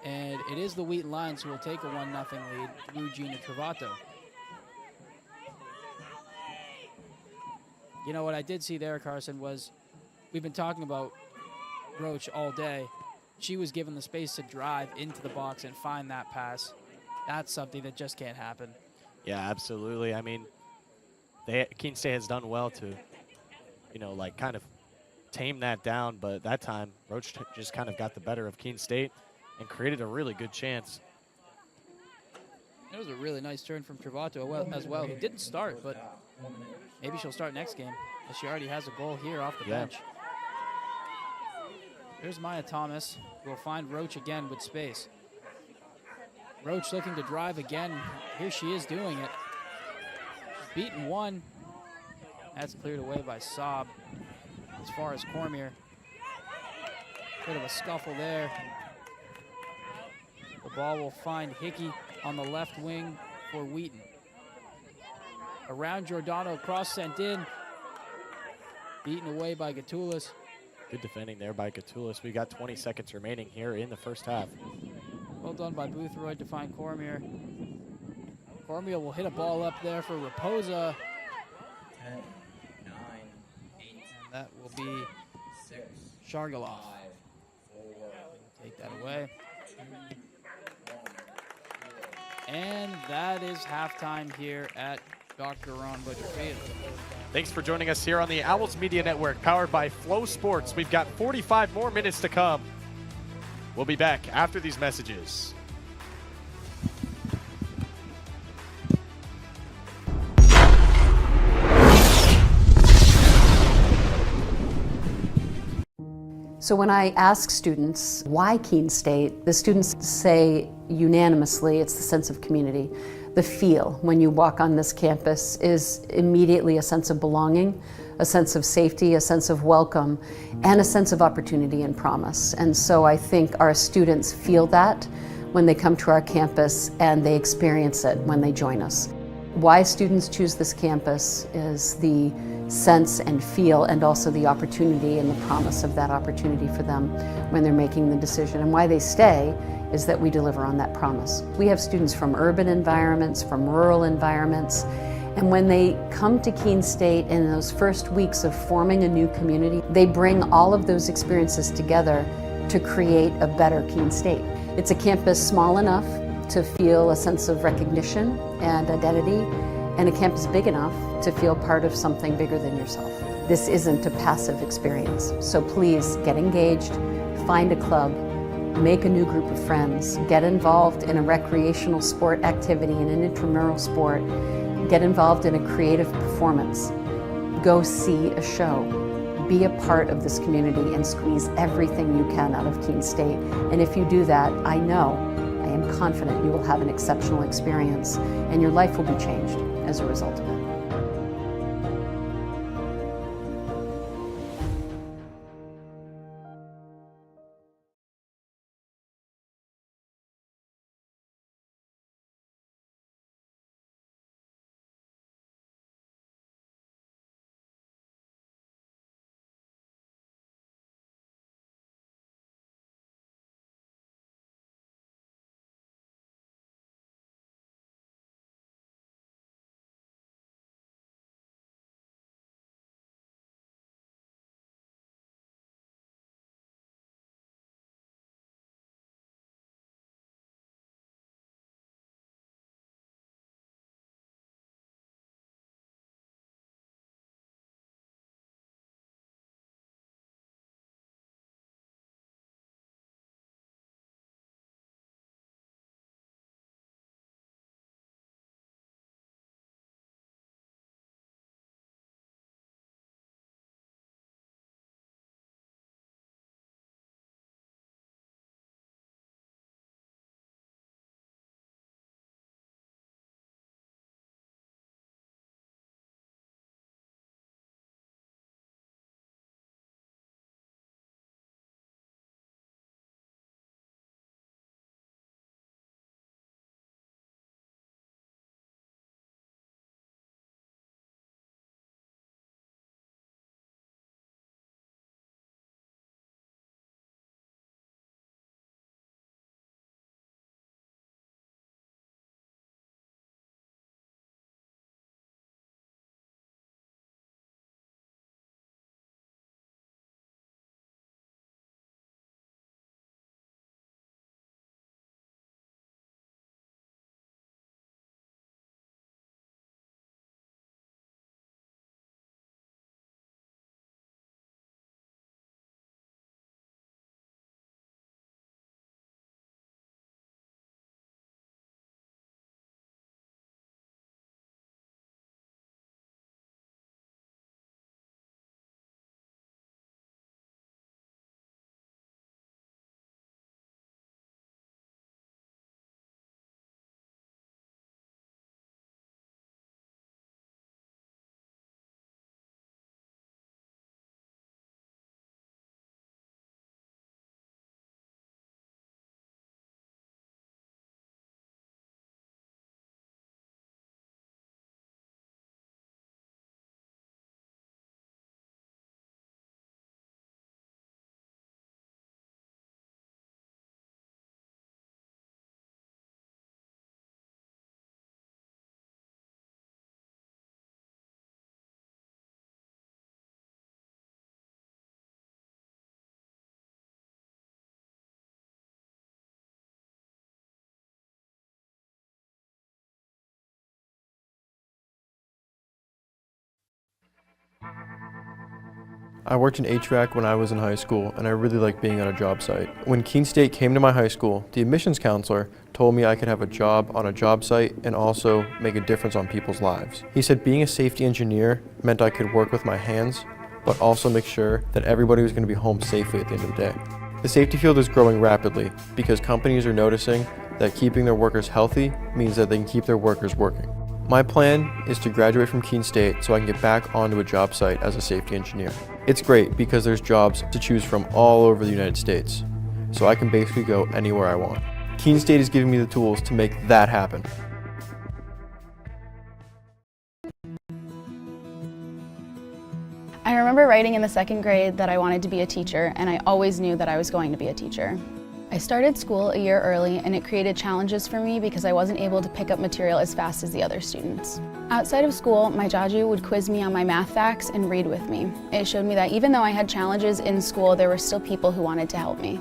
And it is the Wheaton Lions who will take a 1-0 lead through Gina Travato. You know what I did see there, Carson, was we've been talking about Roach all day. She was given the space to drive into the box and find that pass. That's something that just can't happen. Yeah, absolutely. I mean, Keene State has done well to, you know, like kind of tame that down, but that time Roach just kind of got the better of Keene State and created a really good chance. It was a really nice turn from Travato as well, who didn't start, but maybe she'll start next game, as she already has a goal here off the bench. There's Maya Thomas, who will find Roach again with space. Roach looking to drive again. Here she is doing it. She's beaten one. That's cleared away by Saab. As far as Cormier. Bit of a scuffle there. The ball will find Hickey on the left wing for Wheaton. Around Giordano, cross sent in. Beaten away by Gatulis. Good defending there by Gatulis. We got 20 seconds remaining here in the first half. Well done by Boothroyd to find Cormier. Cormier will hit a ball up there for Raposa. 10, 9, 8, And that will be 6, Shargalov. 5, 4, Take that away. And that is halftime here at Dr. Ron Butcher Field. Thanks for joining us here on the Owls Media Network, powered by Flow Sports. We've got 45 more minutes to come. We'll be back after these messages. So when I ask students why Keene State, the students say unanimously it's the sense of community. The feel when you walk on this campus is immediately a sense of belonging, a sense of safety, a sense of welcome, and a sense of opportunity and promise. And so I think our students feel that when they come to our campus, and they experience it when they join us. Why students choose this campus is the sense and feel, and also the opportunity and the promise of that opportunity for them when they're making the decision. And why they stay is that we deliver on that promise. We have students from urban environments, from rural environments, and when they come to Keene State in those first weeks of forming a new community, they bring all of those experiences together to create a better Keene State. It's a campus small enough to feel a sense of recognition and identity, and a campus big enough to feel part of something bigger than yourself. This isn't a passive experience, so please get engaged, find a club, make a new group of friends, get involved in a recreational sport activity, in an intramural sport, get involved in a creative performance, go see a show, be a part of this community and squeeze everything you can out of Keene State. And if you do that, I am confident you will have an exceptional experience and your life will be changed as a result of it. I worked in HVAC when I was in high school, and I really liked being on a job site. When Keene State came to my high school, the admissions counselor told me I could have a job on a job site and also make a difference on people's lives. He said being a safety engineer meant I could work with my hands, but also make sure that everybody was going to be home safely at the end of the day. The safety field is growing rapidly because companies are noticing that keeping their workers healthy means that they can keep their workers working. My plan is to graduate from Keene State so I can get back onto a job site as a safety engineer. It's great because there's jobs to choose from all over the United States, so I can basically go anywhere I want. Keene State is giving me the tools to make that happen. I remember writing in the 2nd grade that I wanted to be a teacher, and I always knew that I was going to be a teacher. I started school a year early, and it created challenges for me because I wasn't able to pick up material as fast as the other students. Outside of school, my jaju would quiz me on my math facts and read with me. It showed me that even though I had challenges in school, there were still people who wanted to help me.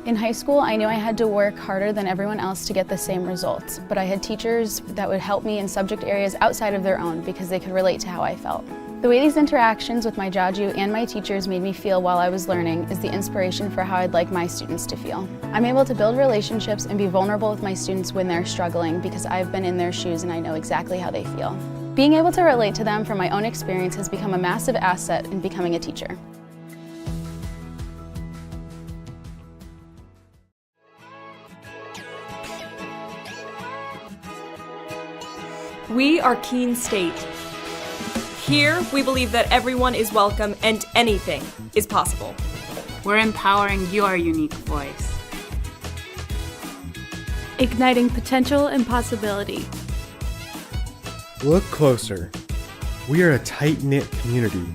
In high school, I knew I had to work harder than everyone else to get the same results, but I had teachers that would help me in subject areas outside of their own because they could relate to how I felt. The way these interactions with my jaju and my teachers made me feel while I was learning is the inspiration for how I'd like my students to feel. I'm able to build relationships and be vulnerable with my students when they're struggling because I've been in their shoes and I know exactly how they feel. Being able to relate to them from my own experience has become a massive asset in becoming a teacher. We are Keene State. Here, we believe that everyone is welcome and anything is possible. We're empowering your unique voice. Igniting potential and possibility. Look closer. We are a tight-knit community,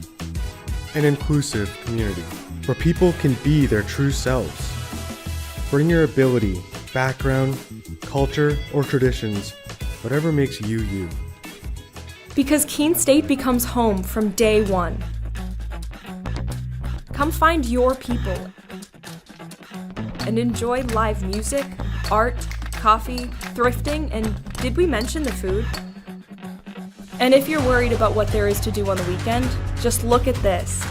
an inclusive community, where people can be their true selves. Bring your ability, background, culture, or traditions, whatever makes you you. Because Keene State becomes home from day one. Come find your people and enjoy live music, art, coffee, thrifting, and did we mention the food? And if you're worried about what there is to do on the weekend, just look at this.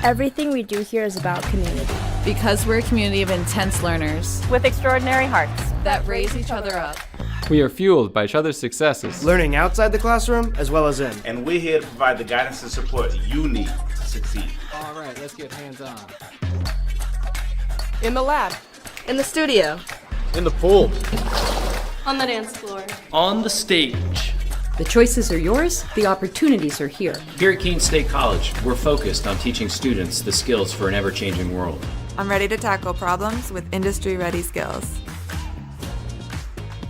Everything we do here is about community. Because we're a community of intense learners with extraordinary hearts that raise each other up. We are fueled by each other's successes, learning outside the classroom as well as in. And we're here to provide the guidance and support you need to succeed. All right, let's get hands-on. In the lab. In the studio. In the pool. On the dance floor. On the stage. The choices are yours, the opportunities are here. Here at Keene State College, we're focused on teaching students the skills for an ever-changing world. I'm ready to tackle problems with industry-ready skills.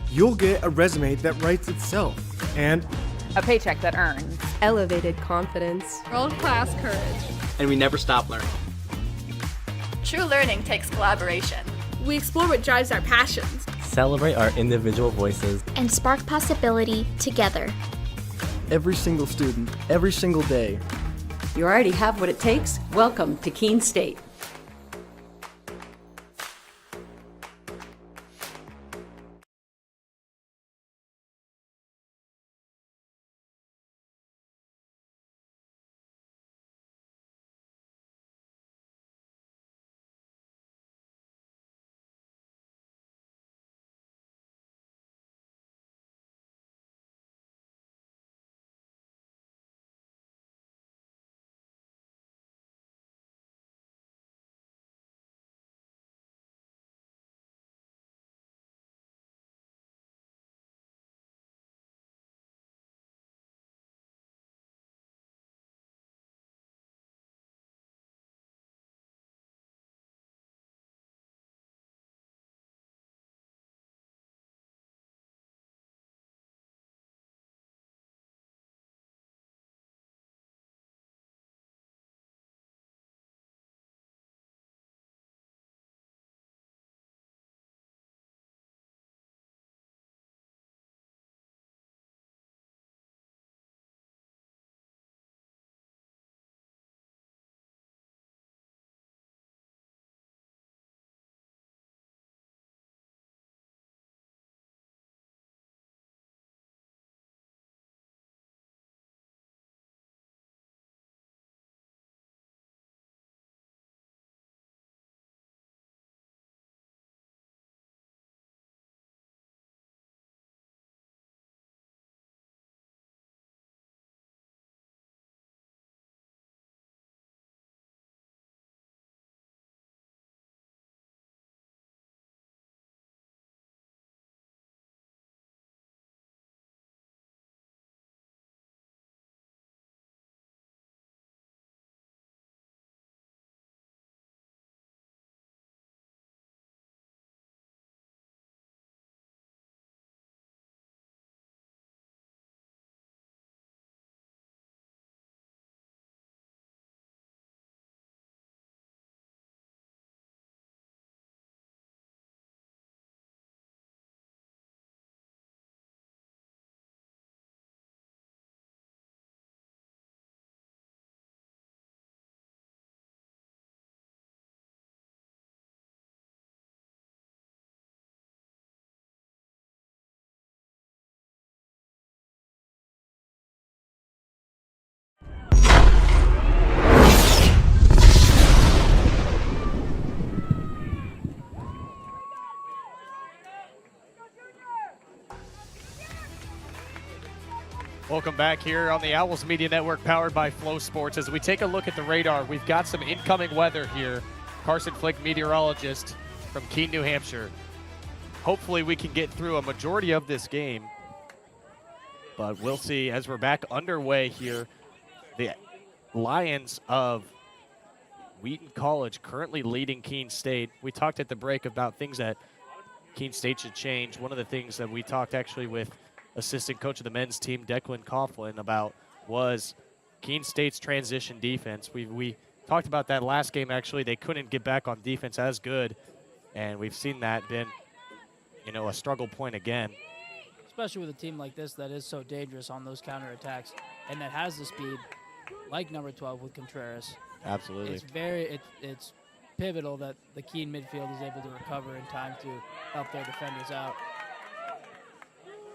You'll get a resume that writes itself, and a paycheck that earns. Elevated confidence. World-class courage. And we never stop learning. True learning takes collaboration. We explore what drives our passions. Celebrate our individual voices. And spark possibility together. Every single student, every single day. You already have what it takes. Welcome to Keene State. Welcome back here on the Owls Media Network, powered by Flow Sports. As we take a look at the radar, we've got some incoming weather here. Carson Flick, meteorologist from Keene, New Hampshire. Hopefully we can get through a majority of this game, but we'll see as we're back underway here. The Lyons of Wheaton College currently leading Keene State. We talked at the break about things that Keene State should change. One of the things that we talked actually with assistant coach of the men's team, Declan Coughlin, about was Keene State's transition defense. We talked about that last game, actually. They couldn't get back on defense as good, and we've seen that been, a struggle point again. Especially with a team like this that is so dangerous on those counterattacks and that has the speed, like number 12 with Contreras. Absolutely. It's pivotal that the Keene midfield is able to recover in time to help their defenders out.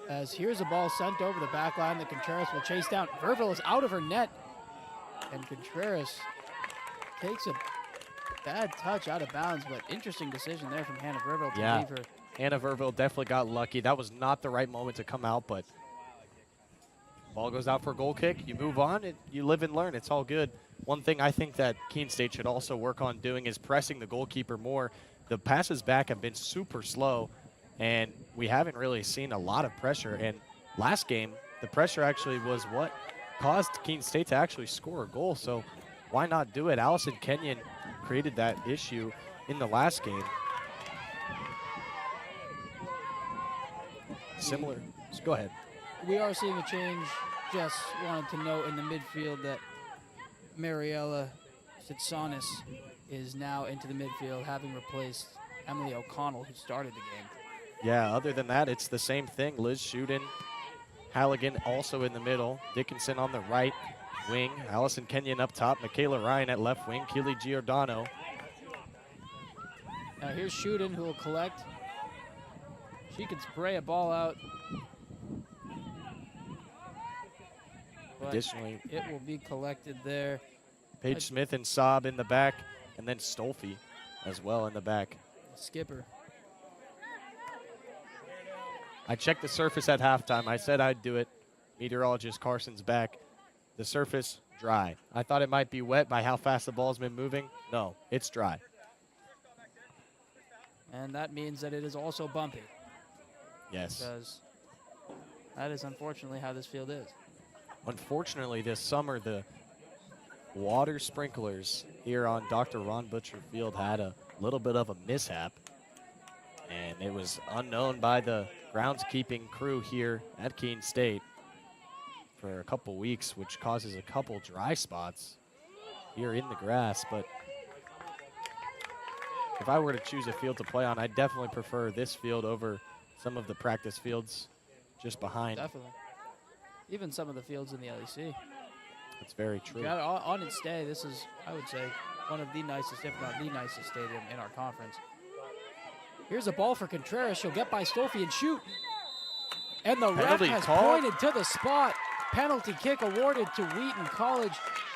As here's a ball sent over the back line that Contreras will chase down. Verville is out of her net, and Contreras takes a bad touch out of bounds, but interesting decision there from Hannah Verville to leave her. Hannah Verville definitely got lucky. That was not the right moment to come out, but ball goes out for a goal kick. You move on, you live and learn. It's all good. One thing I think that Keene State should also work on doing is pressing the goalkeeper more. The passes back have been super slow, and we haven't really seen a lot of pressure. And last game, the pressure actually was what caused Keene State to actually score a goal. So why not do it? Allison Kenyon created that issue in the last game. Similar. So go ahead. We are seeing a change. Just wanted to note in the midfield that Mariella Sitsanis is now into the midfield, having replaced Emily O'Connell, who started the game. Yeah, other than that, it's the same thing. Liz Shuden, Halligan also in the middle, Dickinson on the right wing, Allison Kenyon up top, Michaela Ryan at left wing, Keely Giordano. Now here's Shuden, who will collect. She can spray a ball out. Additionally, it will be collected there. Paige Smith and Saab in the back, and then Stolfi as well in the back. Skipper. I checked the surface at halftime. I said I'd do it. Meteorologist Carson's back. The surface, dry. I thought it might be wet by how fast the ball's been moving. No, it's dry. And that means that it is also bumpy. Yes. Because that is unfortunately how this field is. Unfortunately, this summer, the water sprinklers here on Dr. Ron Butcher Field had a little bit of a mishap. And it was unknown by the groundskeeping crew here at Keene State for a couple weeks, which causes a couple dry spots here in the grass. But if I were to choose a field to play on, I'd definitely prefer this field over some of the practice fields just behind. Definitely. Even some of the fields in the LEC. That's very true. Yeah, on its day, this is, I would say, one of the nicest, if not the nicest stadium in our conference. Here's a ball for Contreras. She'll get by Stolfi and shoot. And the ref has pointed to the spot. Penalty kick awarded to Wheaton College,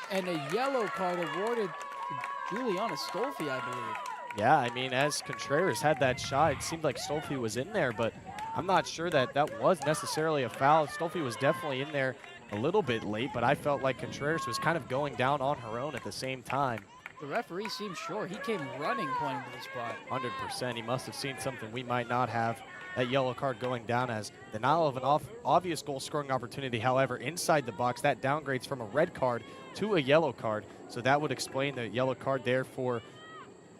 and a yellow card awarded to Juliana Stolfi, I believe. Yeah, I mean, as Contreras had that shot, it seemed like Stolfi was in there, but I'm not sure that that was necessarily a foul. Stolfi was definitely in there a little bit late, but I felt like Contreras was kind of going down on her own at the same time. The referee seemed sure. He came running, pointing to the spot. 100%. He must have seen something we might not have. That yellow card going down as denial of an obvious goal-scoring opportunity. However, inside the box, that downgrades from a red card to a yellow card. So that would explain the yellow card there for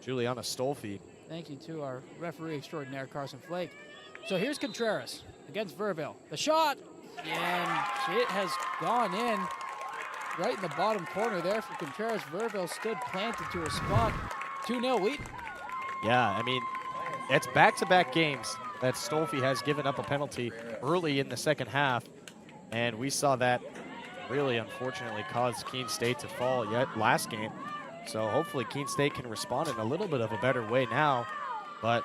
Juliana Stolfi. Thank you to our referee extraordinaire, Carson Flake. So here's Contreras against Verville. The shot, and it has gone in. Right in the bottom corner there for Contreras. Verville stood planted to her spot. 2-0 Wheaton. Yeah, I mean, it's back-to-back games that Stolfi has given up a penalty early in the second half, and we saw that really unfortunately cause Keene State to fall yet last game. So hopefully Keene State can respond in a little bit of a better way now, but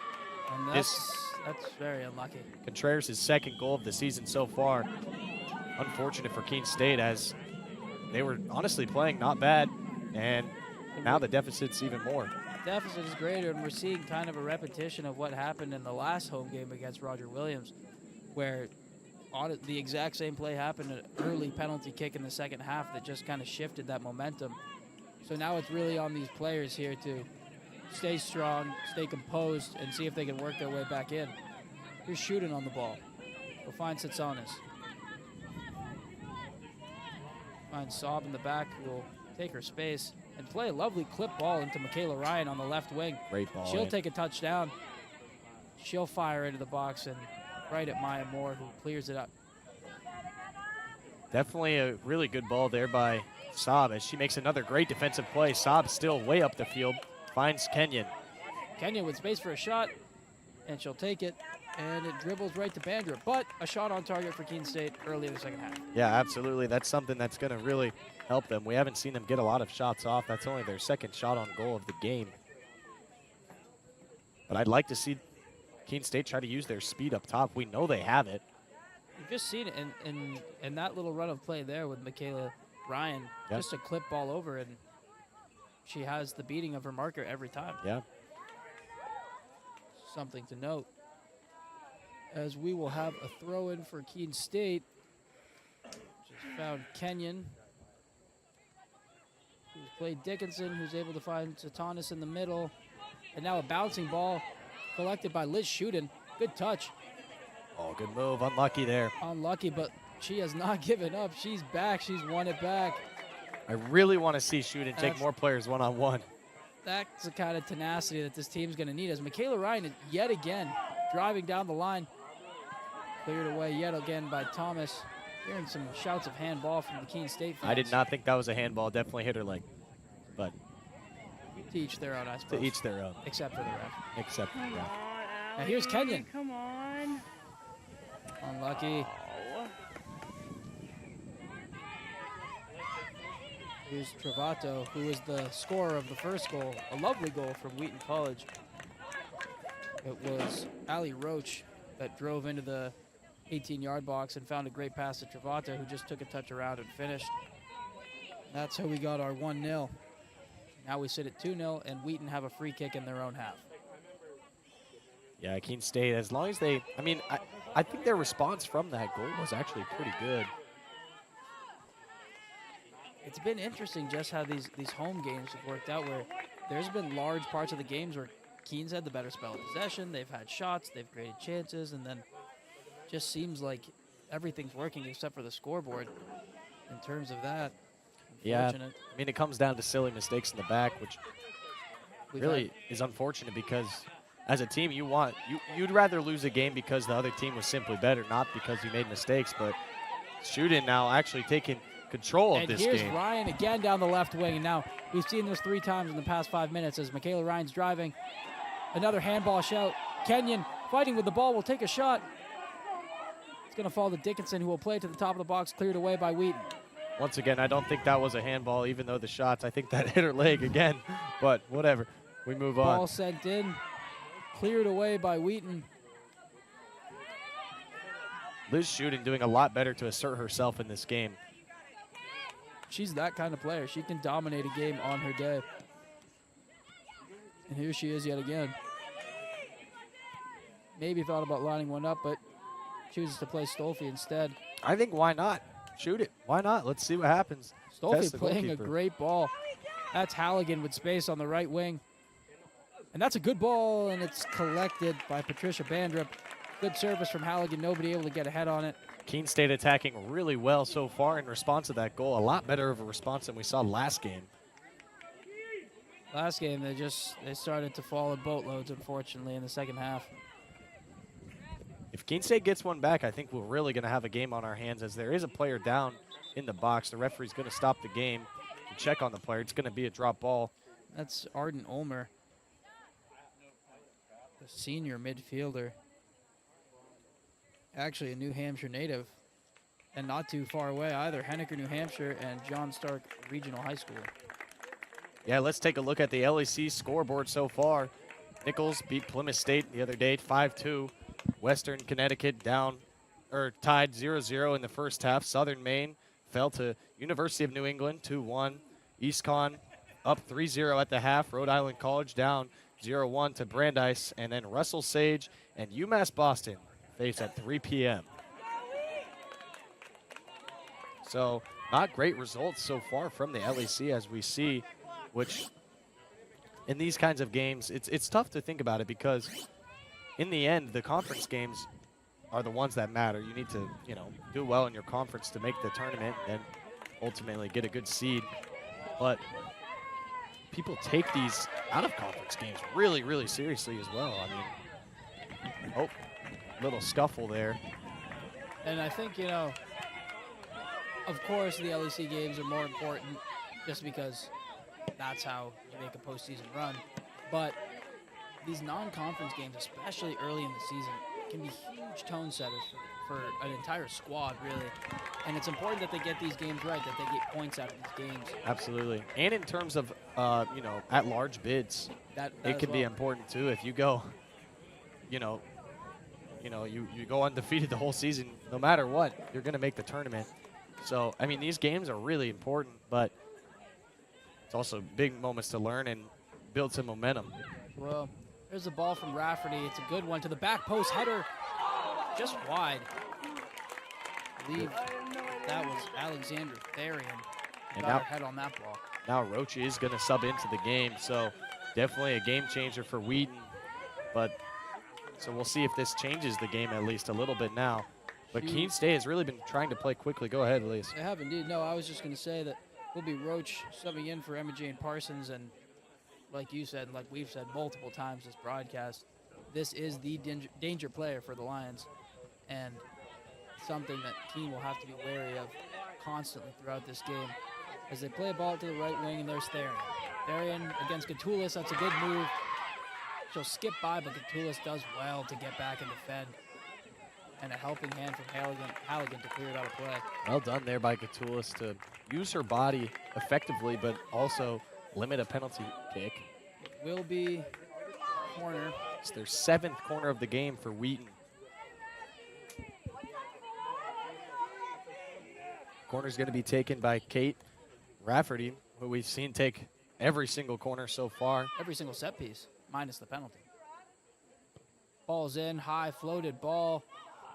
that's very unlucky. Contreras' second goal of the season so far. Unfortunate for Keene State, as they were honestly playing not bad, and now the deficit's even more. Deficit is greater, and we're seeing kind of a repetition of what happened in the last home game against Roger Williams, where the exact same play happened, an early penalty kick in the second half that just kind of shifted that momentum. So now it's really on these players here to stay strong, stay composed, and see if they can work their way back in. Here's Wheaton on the ball. We'll find Sitsonis. Find Saab in the back, who will take her space and play a lovely clip ball into Michaela Ryan on the left wing. Great ball. She'll take a touchdown. She'll fire into the box and right at Maya Moore, who clears it up. Definitely a really good ball there by Saab as she makes another great defensive play. Saab still way up the field, finds Kenyon. Kenyon with space for a shot, and she'll take it, and it dribbles right to Bandra. But a shot on target for Keene State early in the second half. Yeah, absolutely. That's something that's going to really help them. We haven't seen them get a lot of shots off. That's only their second shot on goal of the game. But I'd like to see Keene State try to use their speed up top. We know they have it. You've just seen it in that little run of play there with Michaela Ryan. Yep. Just a clip ball over, and she has the beating of her marker every time. Yeah. Something to note, as we will have a throw-in for Keene State. Just found Kenyon, who's played Dickinson, who's able to find Satanis in the middle. And now a bouncing ball collected by Liz Wheaton. Good touch. Oh, good move. Unlucky there. Unlucky, but she has not given up. She's back. She's won it back. I really want to see Wheaton take more players one-on-one. That's the kind of tenacity that this team's going to need, as Michaela Ryan is yet again driving down the line. Cleared away yet again by Thomas. Hearing some shouts of handball from the Keene State fans. I did not think that was a handball. Definitely hit her leg. But to each their own, I suppose. to each their own. Except for the ref. Except for the ref. Now here's Kenyon. Come on. Unlucky. Here's Travato, who is the scorer of the first goal. A lovely goal from Wheaton College. It was Ali Roach that drove into the 18-yard box and found a great pass to Travato, who just took a touch around and finished. That's how we got our 1-0. Now we sit at 2-0, and Wheaton have a free kick in their own half. Yeah, Keene State, as long as they, I think their response from that goal was actually pretty good. It's been interesting just how these home games have worked out, where there's been large parts of the games where Keene's had the better spell of possession, they've had shots, they've created chances, and then just seems like everything's working except for the scoreboard in terms of that. Yeah, it comes down to silly mistakes in the back, which really is unfortunate because as a team you'd rather lose a game because the other team was simply better, not because you made mistakes. But Wheaton now actually taking control of this game. And here's Ryan again down the left wing. And now we've seen this 3 times in the past 5 minutes as Michaela Ryan's driving. Another handball shout. Kenyon fighting with the ball, will take a shot. It's going to fall to Dickinson, who will play to the top of the box, cleared away by Wheaton. Once again, I don't think that was a handball, even though the shots, I think that hit her leg again. But whatever, we move on. Ball sent in, cleared away by Wheaton. Liz Wheaton doing a lot better to assert herself in this game. She's that kind of player. She can dominate a game on her day. And here she is yet again. Maybe thought about lining one up, but chooses to play Stolfi instead. I think why not? Shoot it. Why not? Let's see what happens. Stolfi playing a great ball. That's Halligan with space on the right wing. And that's a good ball, and it's collected by Patricia Bandrup. Good service from Halligan. Nobody able to get ahead on it. Keene State attacking really well so far in response to that goal. A lot better of a response than we saw last game. Last game, they started to fall in boatloads, unfortunately, in the second half. If Keene State gets one back, I think we're really going to have a game on our hands, as there is a player down in the box. The referee's going to stop the game to check on the player. It's going to be a drop ball. That's Arden Ulmer, the senior midfielder. Actually a New Hampshire native, and not too far away either. Henniker, New Hampshire, and John Stark Regional High School. Yeah, let's take a look at the LAC scoreboard so far. Nichols beat Plymouth State the other day 5-2. Western Connecticut tied 0-0 in the first half. Southern Maine fell to University of New England 2-1. EastCon up 3-0 at the half. Rhode Island College down 0-1 to Brandeis. And then Russell Sage and UMass Boston face at 3 p.m. So not great results so far from the LEC as we see, which in these kinds of games, it's tough to think about it because in the end, the conference games are the ones that matter. You need to, do well in your conference to make the tournament and then ultimately get a good seed. But people take these out-of-conference games really, really seriously as well. I mean, little scuffle there. And I think, of course the LEC games are more important just because that's how you make a postseason run. But these non-conference games, especially early in the season, can be huge tone setters for an entire squad, really. And it's important that they get these games right, that they get points out of these games. Absolutely. And in terms of, at-large bids, it can be important, too. If you go, you go undefeated the whole season, no matter what, you're going to make the tournament. So, I mean, these games are really important, but it's also big moments to learn and build some momentum. Well, there's a ball from Rafferty. It's a good one to the back post header, just wide. I believe that was Alexander Therian. And got now, her head on that ball. Now Roach is going to sub into the game, so definitely a game changer for Wheaton. But so we'll see if this changes the game at least a little bit now. But Keene State has really been trying to play quickly. Go ahead, Elise. They have indeed. No, I was just going to say that will be Roach subbing in for Emma Jane Parsons, and like you said, and like we've said multiple times this broadcast, this is the danger player for the Lions, and something that Keene will have to be wary of constantly throughout this game. As they play a ball to the right wing, and there's Therian. Therian against Gatulis, that's a good move. She'll skip by, but Gatulis does well to get back and defend. And a helping hand from Halligan to clear it out of play. Well done there by Gatulis to use her body effectively, but also limit a penalty kick. It will be corner. It's their 7th corner of the game for Wheaton. Corner's going to be taken by Kate Rafferty, who we've seen take every single corner so far. Every single set piece, minus the penalty. Ball's in, high floated ball.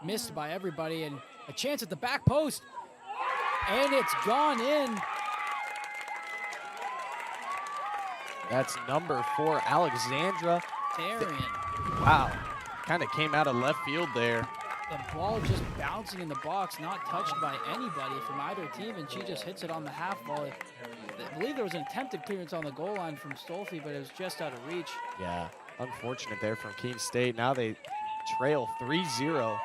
Missed by everybody, and a chance at the back post. And it's gone in. That's number 4, Alexandra Therian. Wow, kind of came out of left field there. The ball just bouncing in the box, not touched by anybody from either team, and she just hits it on the half volley. I believe there was an attempted clearance on the goal line from Stolfi, but it was just out of reach. Yeah, unfortunate there from Keene State. Now they trail 3-0.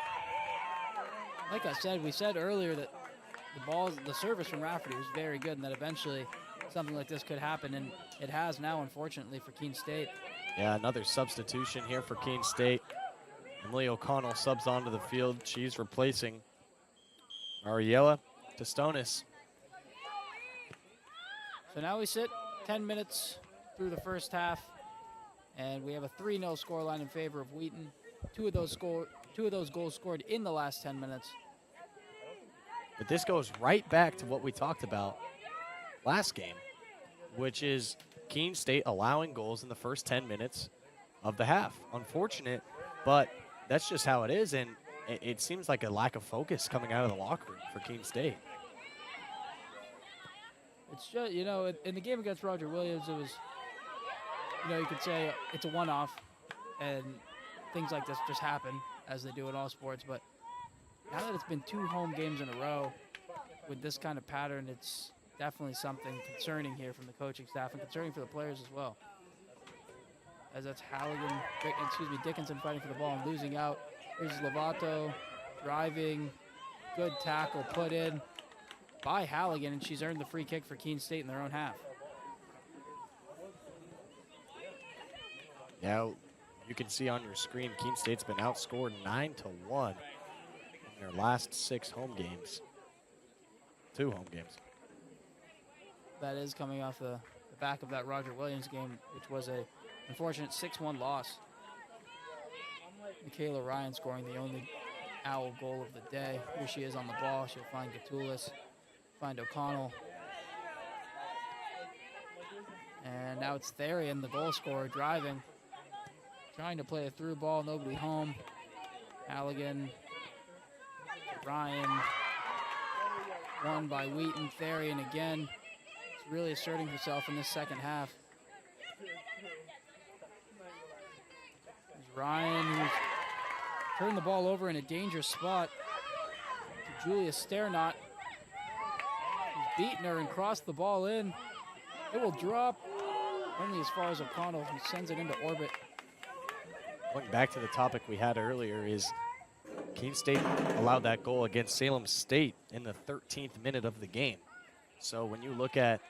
Like I said, we said earlier that the service from Rafferty was very good, and that eventually something like this could happen, and it has now, unfortunately, for Keene State. Yeah, another substitution here for Keene State. Emily O'Connell subs onto the field. She's replacing Ariella Testonis. So now we sit 10 minutes through the first half, and we have a 3-0 scoreline in favor of Wheaton. Two of those goals scored in the last 10 minutes. But this goes right back to what we talked about last game, which is Keene State allowing goals in the first 10 minutes of the half. Unfortunate, but that's just how it is, and it seems like a lack of focus coming out of the locker room for Keene State. It's just, in the game against Roger Williams, it was, you could say it's a one-off, and things like this just happen, as they do in all sports, but now that it's been 2 home games in a row with this kind of pattern, it's definitely something concerning here from the coaching staff and concerning for the players as well. As that's Dickinson fighting for the ball and losing out. Here's Lovato driving, good tackle put in by Halligan, and she's earned the free kick for Keene State in their own half. Now, you can see on your screen, Keene State's been outscored 9-1 in their last 6 home games. 2 home games. That is coming off the back of that Roger Williams game, which was a unfortunate 6-1 loss. Michaela Ryan scoring the only Owl goal of the day. Here she is on the ball. She'll find Gatulis, find O'Connell. And now it's Therian, the goal scorer, driving. Trying to play a through ball, nobody home. Halligan, Ryan. won by Wheaton. Therian again is really asserting herself in this second half. There's Ryan, who's turned the ball over in a dangerous spot to Julia Sternot. He's beaten her and crossed the ball in. It will drop only as far as O'Connell, who sends it into orbit. Going back to the topic we had earlier, is Keene State allowed that goal against Salem State in the 13th minute of the game. So when you look at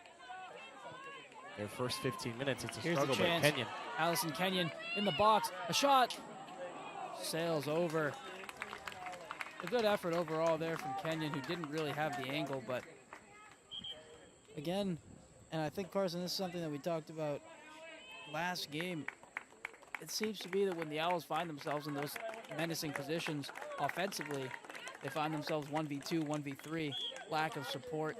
their first 15 minutes, it's a Here's struggle the by chance. Kenyon. Allison Kenyon in the box, a shot, sails over. A good effort overall there from Kenyon, who didn't really have the angle, but again, and I think, Carson, this is something that we talked about last game. It seems to be that when the Owls find themselves in those menacing positions offensively, they find themselves 1v2, 1v3, lack of support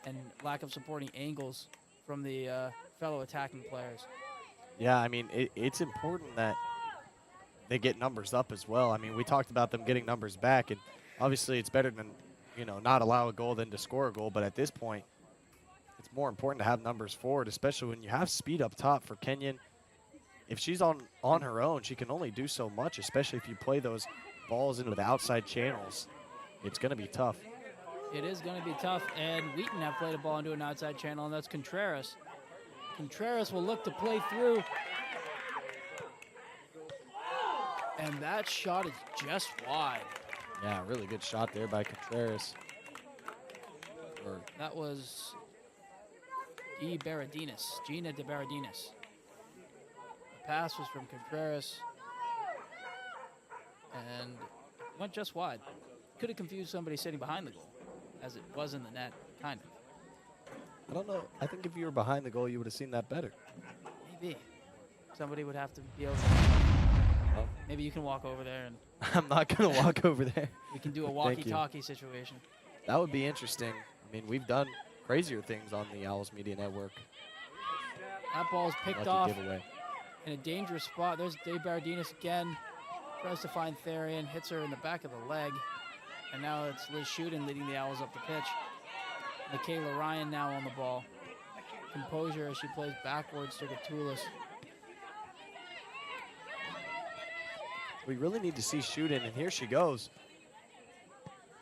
and lack of supporting angles from the fellow attacking players. Yeah, I mean, it's important that they get numbers up as well. I mean, we talked about them getting numbers back, and obviously it's better than, you know, not allow a goal than to score a goal, but at this point, it's more important to have numbers forward, especially when you have speed up top for Kenyon. If she's on her own, she can only do so much, especially if you play those balls into the outside channels. It's going to be tough. It is going to be tough, and Wheaton have played a ball into an outside channel, and that's Contreras. Contreras will look to play through. And that shot is just wide. Yeah, really good shot there by Contreras. That was Gina de Baradinas. The pass was from Contreras and went just wide. Could have confused somebody sitting behind the goal, as it was in the net, kind of. I don't know. I think if you were behind the goal, you would have seen that better. Maybe. Somebody would have to be able to. Maybe you can walk over there and. I'm not going to walk over there. We can do a walkie-talkie situation. That would be interesting. I mean, we've done crazier things on the Owls Media Network. That ball's picked off in a dangerous spot. There's De Baradinas again. Tries to find Therian, hits her in the back of the leg. And now it's Liz Shuden leading the Owls up the pitch. Michaela Ryan now on the ball. Composure as she plays backwards to Gatulis. We really need to see Shuden, and here she goes.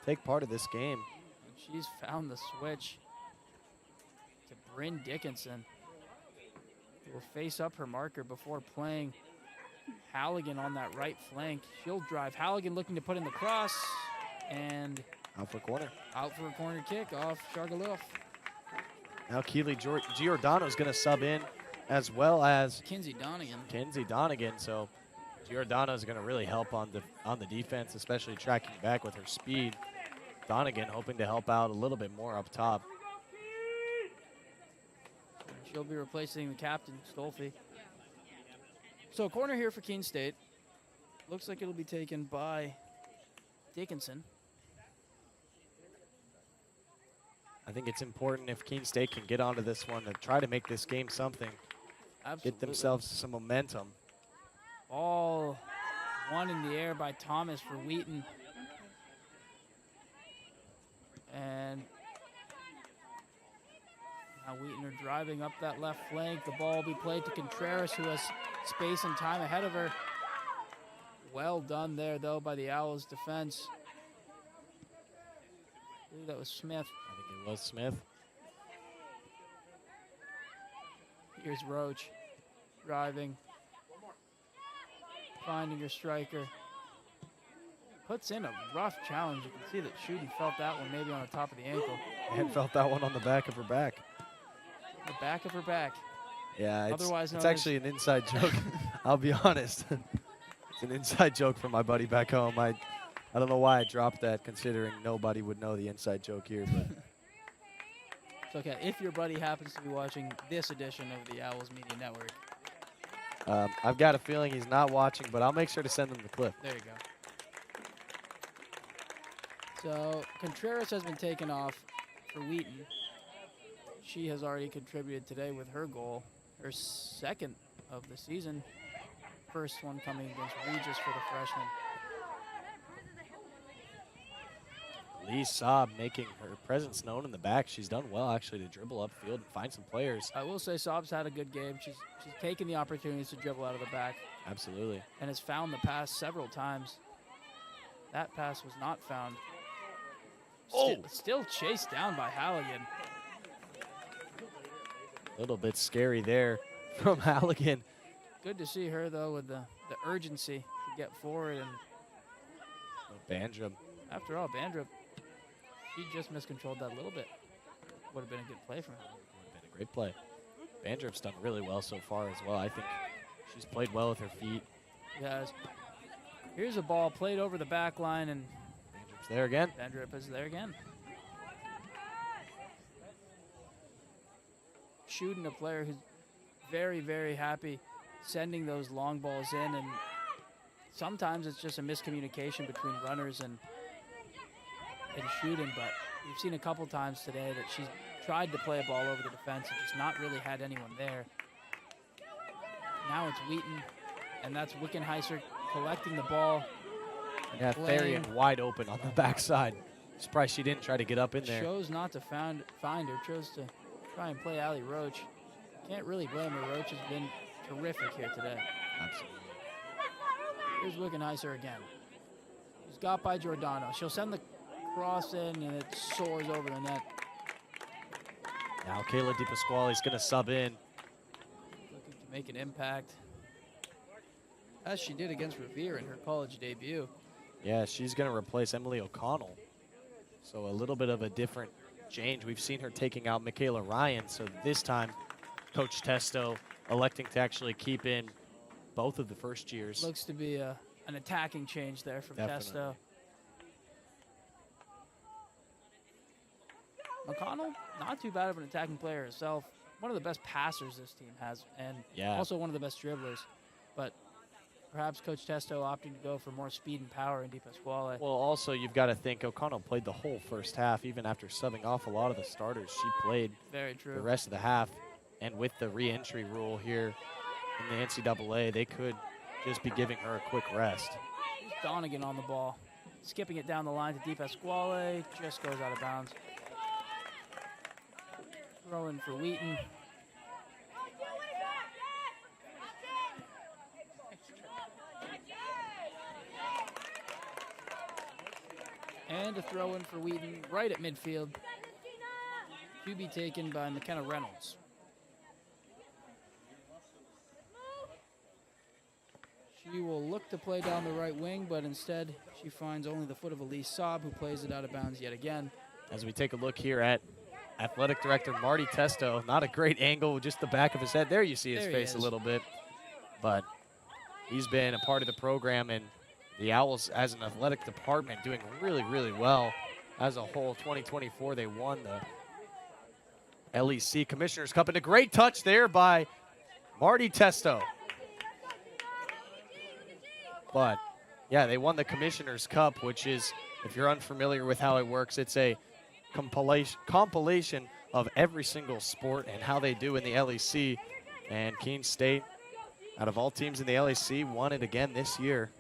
Take part of this game. And she's found the switch to Bryn Dickinson, who will face up her marker before playing Halligan on that right flank. She'll drive. Halligan looking to put in the cross, and out for a corner. Out for a corner kick off Shargaluf. Now Keely Giordano is going to sub in, as well as Kinsey Donegan. So Giordano is going to really help on the defense, especially tracking back with her speed. Donegan hoping to help out a little bit more up top. She'll be replacing the captain, Stolfi. So a corner here for Keene State. Looks like it'll be taken by Dickinson. I think it's important if Keene State can get onto this one to try to make this game something. Absolutely. Get themselves some momentum. Ball one in the air by Thomas for Wheaton. And now Wheaton are driving up that left flank. The ball will be played to Contreras, who has space and time ahead of her. Well done there, though, by the Owls' defense. I believe that was Smith. I think it was Smith. Here's Roach driving, finding her striker. Puts in a rough challenge. You can see that Shuden felt that one maybe on the top of the ankle. And felt that one on the back of her back. The back of her back. Yeah, Otherwise it's actually an inside joke. I'll be honest. It's an inside joke from my buddy back home. I don't know why I dropped that, considering nobody would know the inside joke here. But it's okay. If your buddy happens to be watching this edition of the Owls Media Network. I've got a feeling he's not watching, but I'll make sure to send him the clip. There you go. So Contreras has been taken off for Wheaton. She has already contributed today with her goal, her second of the season. First one coming against Regis for the freshman. Lee Saab making her presence known in the back. She's done well, actually, to dribble upfield and find some players. I will say Saab's had a good game. She's taken the opportunities to dribble out of the back. Absolutely. And has found the pass several times. That pass was not found. Still chased down by Halligan. A little bit scary there from Halligan. Good to see her, though, with the urgency to get forward. And Bandrup. After all, Bandrup, she just miscontrolled that a little bit. Would have been a good play from her. Would have been a great play. Bandrup's done really well so far as well. I think she's played well with her feet. Yes. Here's a ball played over the back line, and Bandrup's there again. Bandrup is there again. Shooting a player who's very, very happy sending those long balls in, and sometimes it's just a miscommunication between runners and shooting, but we've seen a couple times today that she's tried to play a ball over the defense and just not really had anyone there. Now it's Wheaton, and that's Wickenheiser collecting the ball. Yeah, Therian wide open on the backside. Surprised she didn't try to get up in there. Chose not to find her, chose to try and play Allie Roach. Can't really blame her. Roach has been terrific here today. Absolutely. Here's Wickenheiser again. She's got by Giordano. She'll send the cross in, and it soars over the net. Now Kayla DiPasquale is going to sub in. Looking to make an impact, as she did against Revere in her college debut. Yeah, she's going to replace Emily O'Connell. So a little bit of a different change. We've seen her taking out Michaela Ryan, so this time Coach Testo electing to actually keep in both of the first years. Looks to be an attacking change there from Testo. McConnell, not too bad of an attacking player herself. One of the best passers this team has, and also one of the best dribblers. But perhaps Coach Testo opting to go for more speed and power in DiPasquale. Well, also you've got to think O'Connell played the whole first half, even after subbing off a lot of the starters. She played the rest of the half, and with the re-entry rule here in the NCAA, they could just be giving her a quick rest. Here's Donegan on the ball, skipping it down the line to DiPasquale, just goes out of bounds. Throw in for Wheaton. And a throw in for Wheaton right at midfield, to be taken by McKenna Reynolds. She will look to play down the right wing, but instead she finds only the foot of Elise Saab, who plays it out of bounds yet again. As we take a look here at Athletic Director Marty Testo, not a great angle, just the back of his head. There you see his face a little bit, but he's been a part of the program, and the Owls as an athletic department doing really, really well. As a whole, 2024, they won the LEC Commissioner's Cup, and a great touch there by Marty Testo. But, yeah, they won the Commissioner's Cup, which is, if you're unfamiliar with how it works, it's a compilation of every single sport and how they do in the LEC. And Keene State, out of all teams in the LEC, won it again this year.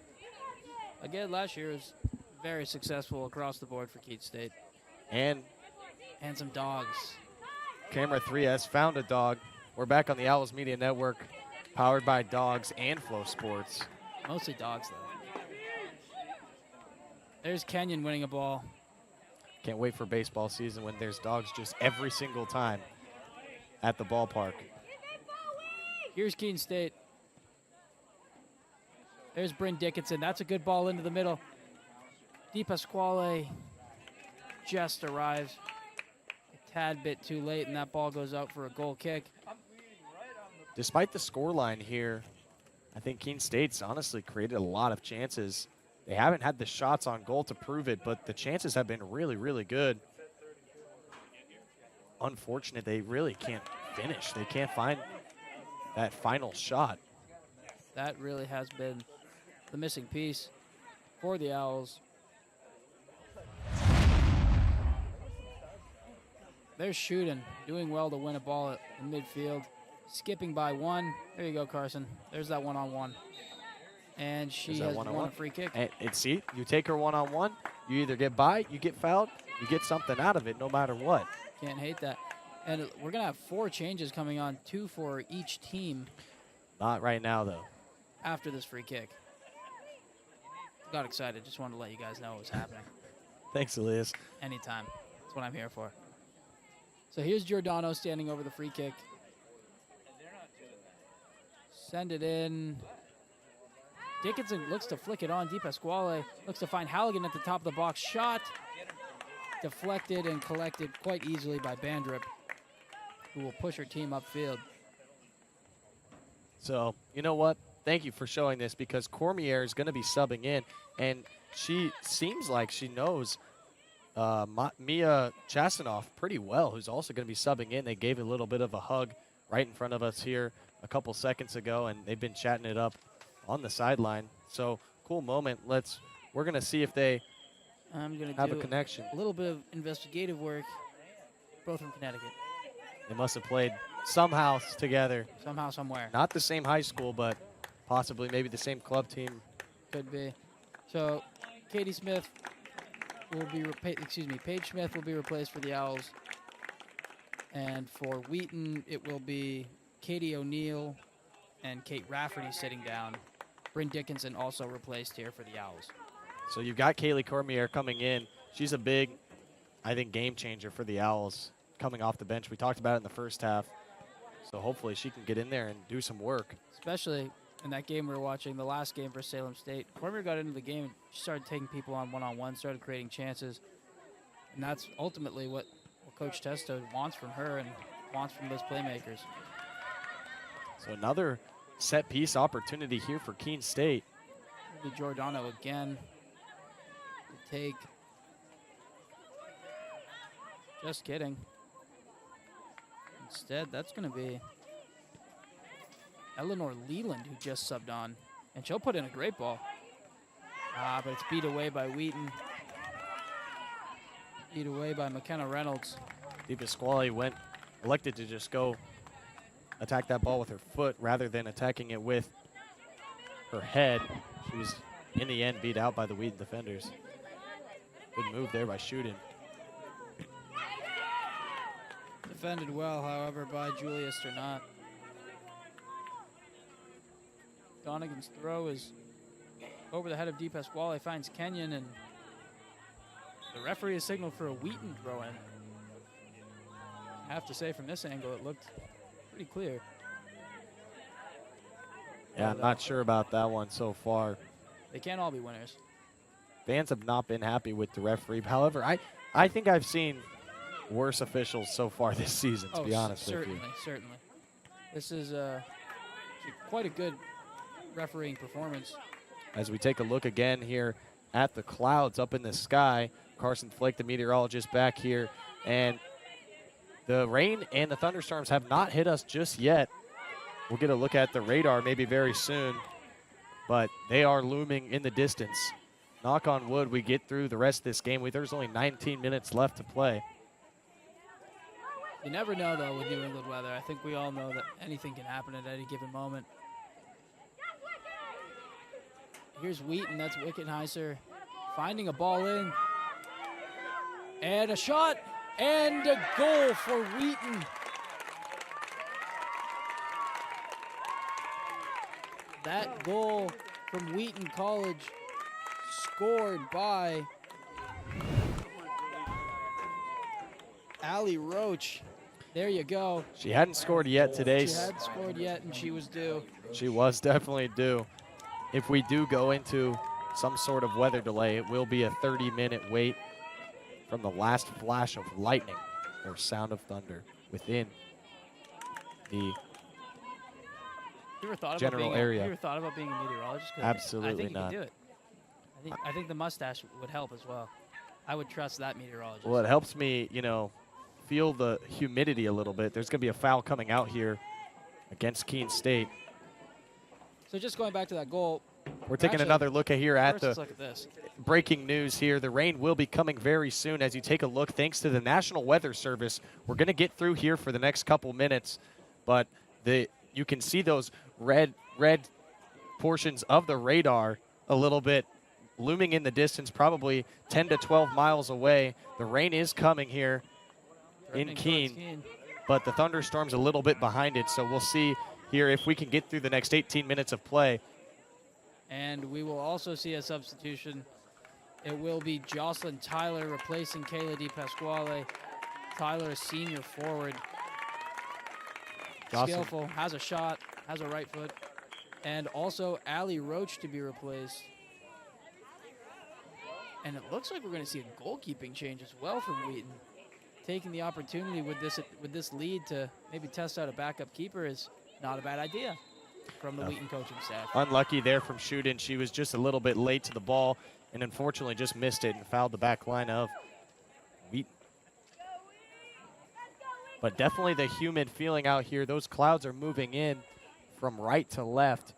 Again, last year was very successful across the board for Keene State. And some dogs. Camera 3S found a dog. We're back on the Owls Media Network, powered by dogs and Flow Sports. Mostly dogs, though. There's Kenyon winning a ball. Can't wait for baseball season when there's dogs just every single time at the ballpark. Here's Keene State. There's Bryn Dickinson. That's a good ball into the middle. DiPasquale just arrives a tad bit too late, and that ball goes out for a goal kick. Despite the scoreline here, I think Keene State's honestly created a lot of chances. They haven't had the shots on goal to prove it, but the chances have been really, really good. Unfortunate, they really can't finish. They can't find that final shot. That really has been the missing piece for the Owls. They're shooting, doing well to win a ball in midfield. Skipping by one. There you go, Carson. There's that one-on-one. And she has won a free kick. And see, you take her one-on-one, You either get by, you get fouled, you get something out of it no matter what. Can't hate that. And we're going to have 4 changes coming on, 2 for each team. Not right now, though. After this free kick. Got excited. Just wanted to let you guys know what was happening. Thanks, Elias. Anytime. That's what I'm here for. So here's Giordano standing over the free kick. Send it in. Dickinson looks to flick it on. Di Pasquale looks to find Halligan at the top of the box. Shot deflected and collected quite easily by Bandrip, who will push her team upfield. So, you know what? Thank you for showing this, because Cormier is going to be subbing in, and she seems like she knows Mia Chasanoff pretty well, who's also going to be subbing in. They gave a little bit of a hug right in front of us here a couple seconds ago, and they've been chatting it up on the sideline. So, cool moment. We're going to see if they have a connection. A little bit of investigative work, both from Connecticut. They must have played somehow together. Somehow, somewhere. Not the same high school, but possibly maybe the same club team. Could be. So, Katie Smith will be, Paige Smith will be replaced for the Owls. And for Wheaton, it will be Katie O'Neill and Kate Rafferty sitting down. Bryn Dickinson also replaced here for the Owls. So you've got Kaylee Cormier coming in. She's a big, I think, game changer for the Owls coming off the bench. We talked about it in the first half. So hopefully she can get in there and do some work. Especially in that game we were watching, the last game for Salem State. Cormier got into the game and she started taking people on one-on-one, started creating chances. And that's ultimately what Coach Testo wants from her and wants from those playmakers. So another set-piece opportunity here for Keene State. The Giordano again. To take. Just kidding. Instead, that's going to be Eleanor Leland, who just subbed on. And she'll put in a great ball. But it's beat away by Wheaton. Beat away by McKenna Reynolds. Di Pasquale elected to just go attack that ball with her foot rather than attacking it with her head. She was, in the end, beat out by the Wheaton defenders. Good move there by Shooting. Defended well, however, by Julia Sternat. Donegan's throw is over the head of Di Pasquale, finds Kenyon, and the referee has signaled for a Wheaton throw-in. I have to say, from this angle, it looked pretty clear. Yeah, I'm not sure about that one so far. They can't all be winners. Fans have not been happy with the referee. However, I think I've seen worse officials so far this season, to be honest with you. Certainly. This is quite a good refereeing performance. As we take a look again here at the clouds up in the sky, Carson Flake, the meteorologist, back here, and the rain and the thunderstorms have not hit us just yet. We'll get a look at the radar maybe very soon, but they are looming in the distance. Knock on wood, we get through the rest of this game. There's only 19 minutes left to play. You never know, though, with New England weather. I think we all know that anything can happen at any given moment. Here's Wheaton, that's Wickenheiser, finding a ball in. And a shot, and a goal for Wheaton. That goal from Wheaton College, scored by Allie Roach. There you go. She hadn't scored yet today. She hadn't scored yet, and she was due. She was definitely due. If we do go into some sort of weather delay, it will be a 30-minute wait from the last flash of lightning or sound of thunder within the general area. You ever thought about being a meteorologist? Absolutely I think not. You could do it. I think the mustache would help as well. I would trust that meteorologist. Well, it helps me, feel the humidity a little bit. There's going to be a foul coming out here against Keene State. So just going back to that goal. We're taking another look at here at the look at this. Breaking news here. The rain will be coming very soon as you take a look. Thanks to the National Weather Service, we're going to get through here for the next couple minutes, but you can see those red portions of the radar a little bit looming in the distance, probably 10 to 12 miles away. The rain is coming here in Keene, but the thunderstorm's a little bit behind it, so we'll see here if we can get through the next 18 minutes of play. And we will also see a substitution. It will be Jocelyn Tyler replacing Kayla DiPasquale. Tyler, a senior forward. Skillful, has a shot, has a right foot. And also Allie Roach to be replaced. And it looks like we're going to see a goalkeeping change as well from Wheaton. Taking the opportunity with this lead to maybe test out a backup keeper is not a bad idea from the Wheaton coaching staff. Unlucky there from Wheaton. She was just a little bit late to the ball and unfortunately just missed it and fouled the back line of Wheaton. But definitely the humid feeling out here. Those clouds are moving in from right to left.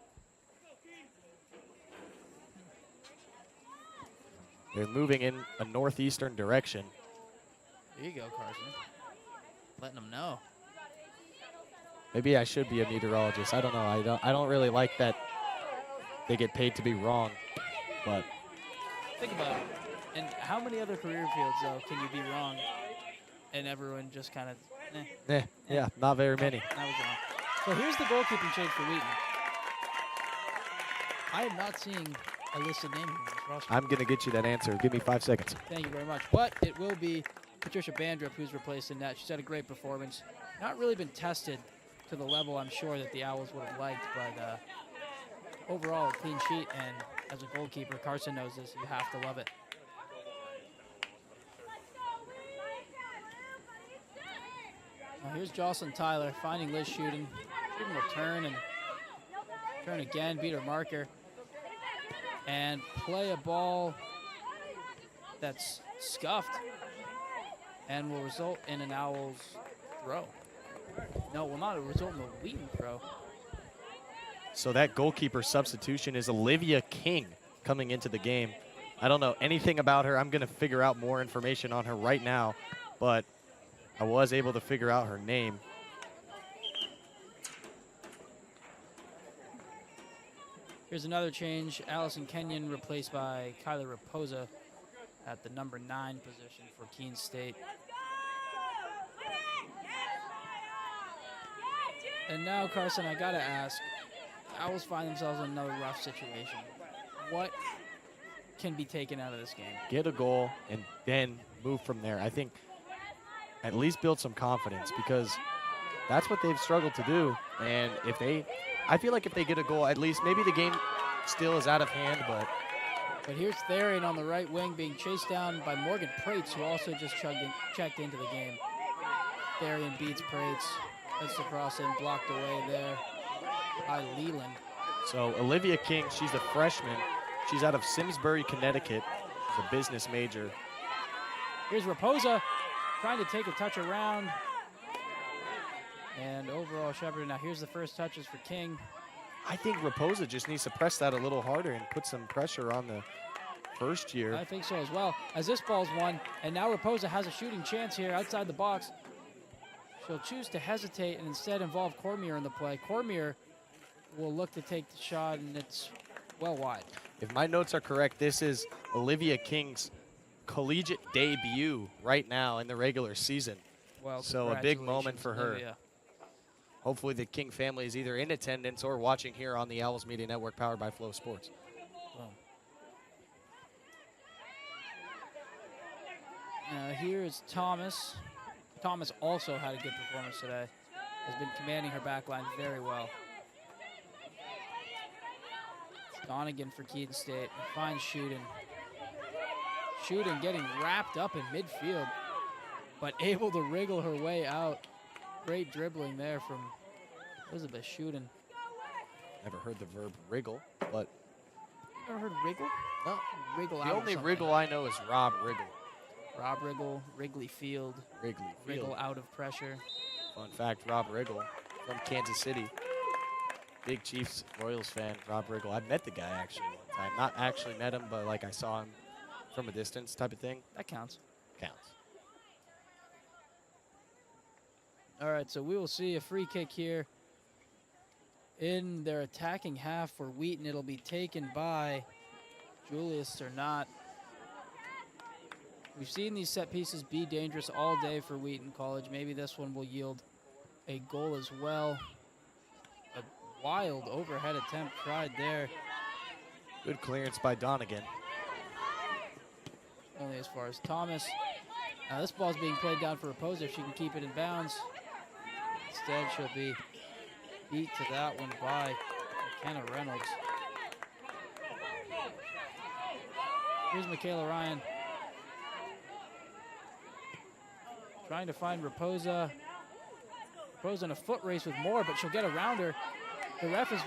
They're moving in a northeastern direction. There you go, Carson. Letting them know. Maybe I should be a meteorologist. I don't know. I don't really like that they get paid to be wrong. But think about it. And how many other career fields, though, can you be wrong and everyone just kind of, yeah, not very many. That was wrong. So here's the goalkeeping change for Wheaton. I am not seeing a listed name here on this roster. I'm going to get you that answer. Give me 5 seconds. Thank you very much. But it will be Patricia Bandrup who's replacing that. She's had a great performance. Not really been tested to the level I'm sure that the Owls would have liked, but overall a clean sheet, and as a goalkeeper, Carson knows this, you have to love it. Now here's Jocelyn Tyler finding Liz Wheaton. Wheaton will turn and turn again, beat her marker, and play a ball that's scuffed and will result in an Owls throw. No, will not result in a Wheaton throw. So that goalkeeper substitution is Olivia King coming into the game. I don't know anything about her. I'm going to figure out more information on her right now, but I was able to figure out her name. Here's another change. Allison Kenyon replaced by Kyla Raposa at the number 9 position for Keene State. And now, Carson, I gotta ask, Owls find themselves in another rough situation. What can be taken out of this game? Get a goal and then move from there. I think at least build some confidence, because that's what they've struggled to do. And I feel like if they get a goal, at least maybe the game still is out of hand, but here's Therian on the right wing being chased down by Morgan Prates, who also just checked into the game. Therian beats Prates. That's the cross in, blocked away there by Leland. So Olivia King, she's a freshman. She's out of Simsbury, Connecticut. She's a business major. Here's Raposa trying to take a touch around. And overall Shepard. Now here's the first touches for King. I think Raposa just needs to press that a little harder and put some pressure on the first year. I think so as well. As this ball's won, and now Raposa has a shooting chance here outside the box. She'll choose to hesitate and instead involve Cormier in the play. Cormier will look to take the shot, and it's well wide. If my notes are correct, this is Olivia King's collegiate debut right now in the regular season. Well, so a big moment for her. Olivia. Hopefully the King family is either in attendance or watching here on the Owls Media Network powered by Flow Sports. Here is Thomas. Thomas also had a good performance today. Has been commanding her back line very well. Donegan for Keene State. Finds Wheaton. Wheaton getting wrapped up in midfield, but able to wriggle her way out. Great dribbling there from Elizabeth Wheaton. Never heard the verb wriggle, but... You ever heard wriggle? No. Wriggle out. The only wriggle I know is Rob Wriggle. Rob Wriggle, Wrigley Field. Wriggle out of pressure. Fun fact, Rob Wriggle from Kansas City. Big Chiefs Royals fan, Rob Wriggle. I've met the guy actually one time. Not actually met him, but like I saw him from a distance type of thing. That counts. Counts. All right, so we will see a free kick here in their attacking half for Wheaton. It'll be taken by Julius or not. We've seen these set pieces be dangerous all day for Wheaton College. Maybe this one will yield a goal as well. A wild overhead attempt tried there. Good clearance by Donegan. Only as far as Thomas. Now this ball's being played down for Raposa if she can keep it in bounds. Instead, she'll be beat to that one by McKenna Reynolds. Here's Michaela Ryan. Trying to find Raposa. Raposa in a foot race with Moore, but she'll get around her. The ref has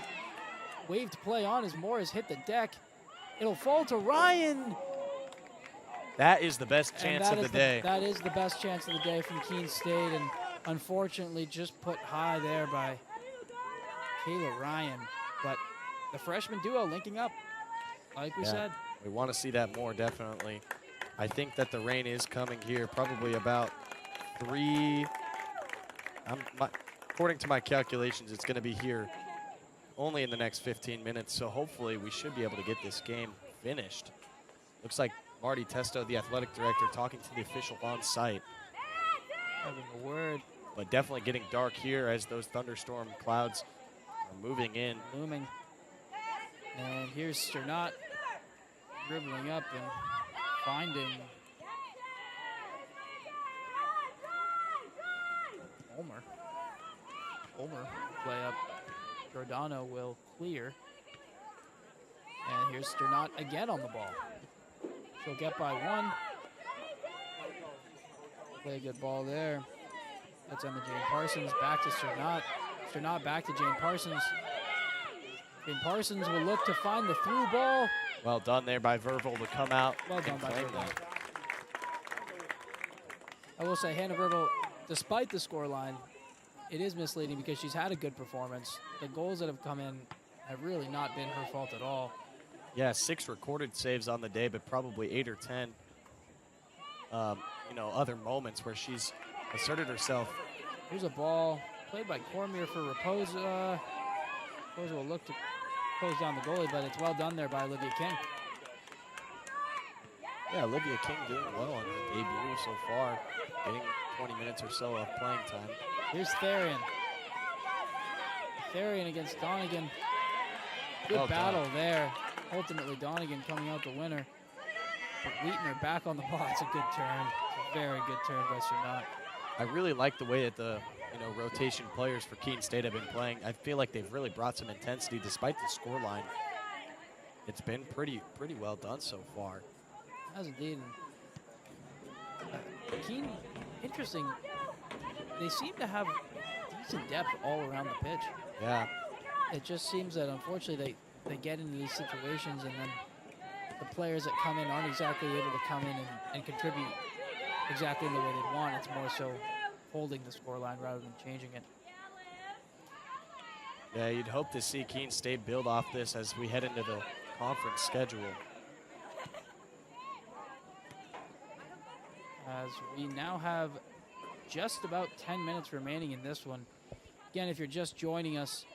waved play on as Moore has hit the deck. It'll fall to Ryan. That is the best chance of the day. That is the best chance of the day from Keene State, and unfortunately just put high there by Kayla Ryan. But the freshman duo linking up, like we said. We want to see that more, definitely. I think that the rain is coming here, probably about 3. According to my calculations, it's going to be here only in the next 15 minutes, so hopefully we should be able to get this game finished. Looks like Marty Testo, the athletic director, talking to the official on site. Having a word. But definitely getting dark here as those thunderstorm clouds are moving in. Looming. And here's Sternat dribbling up and finding Ulmer play up. Giordano will clear. And here's Sternat again on the ball. She'll get by 1. Play a good ball there. That's Emma Jane Parsons. Back to Sternat. Sternat back to Jane Parsons. Jane Parsons will look to find the through ball. Well done there by Verville to come out. Well done by Verville. I will say Hannah Verville, despite the scoreline, it is misleading because she's had a good performance. The goals that have come in have really not been her fault at all. Yeah, 6 recorded saves on the day, but probably 8 or 10, other moments where she's asserted herself. Here's a ball played by Cormier for Raposa. Raposa will look to close down the goalie, but it's well done there by Olivia King. Yeah, Olivia King doing well on her debut so far, getting 20 minutes or so of playing time. Here's Therian. Therian against Donegan. Good battle there. Ultimately, Donegan coming out the winner. But Wheaton are back on the ball. It's a good turn. It's a very good turn by Sternat. I really like the way that the rotation players for Keene State have been playing. I feel like they've really brought some intensity despite the scoreline. It's been pretty well done so far. Has indeed. Keene, interesting. They seem to have decent depth all around the pitch. Yeah. It just seems that unfortunately they get into these situations and then the players that come in aren't exactly able to come in and contribute exactly in the way they'd want. It's more so holding the scoreline rather than changing it. Yeah, you'd hope to see Keene State build off this as we head into the conference schedule. As we now have just about 10 minutes remaining in this one. Again, if you're just joining us,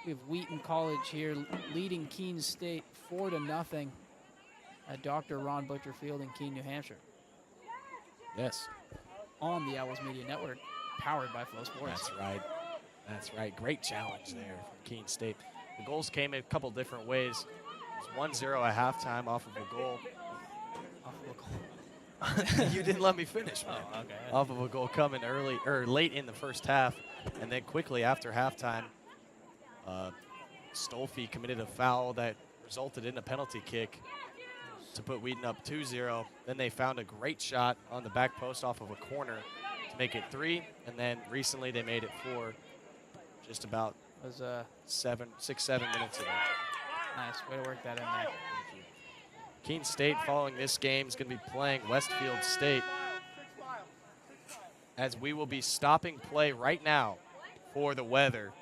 we have Wheaton College here leading Keene State 4-0 at Dr. Ron Butcher Field in Keene, New Hampshire. Yes. On the Owls Media Network, powered by Flow Sports. That's right. That's right. Great challenge there from Keene State. The goals came in a couple different ways. It was 1-0 at halftime off of a goal. Off of a goal. You didn't let me finish, man. Oh, okay. Off of a goal coming late in the first half, and then quickly after halftime, Stolfi committed a foul that resulted in a penalty kick to put Wheaton up 2-0. Then they found a great shot on the back post off of a corner to make it 3, and then recently they made it 4 just about 6-7 minutes ago. Nice, way to work that in there. Keene State following this game is going to be playing Westfield State, as we will be stopping play right now for the weather,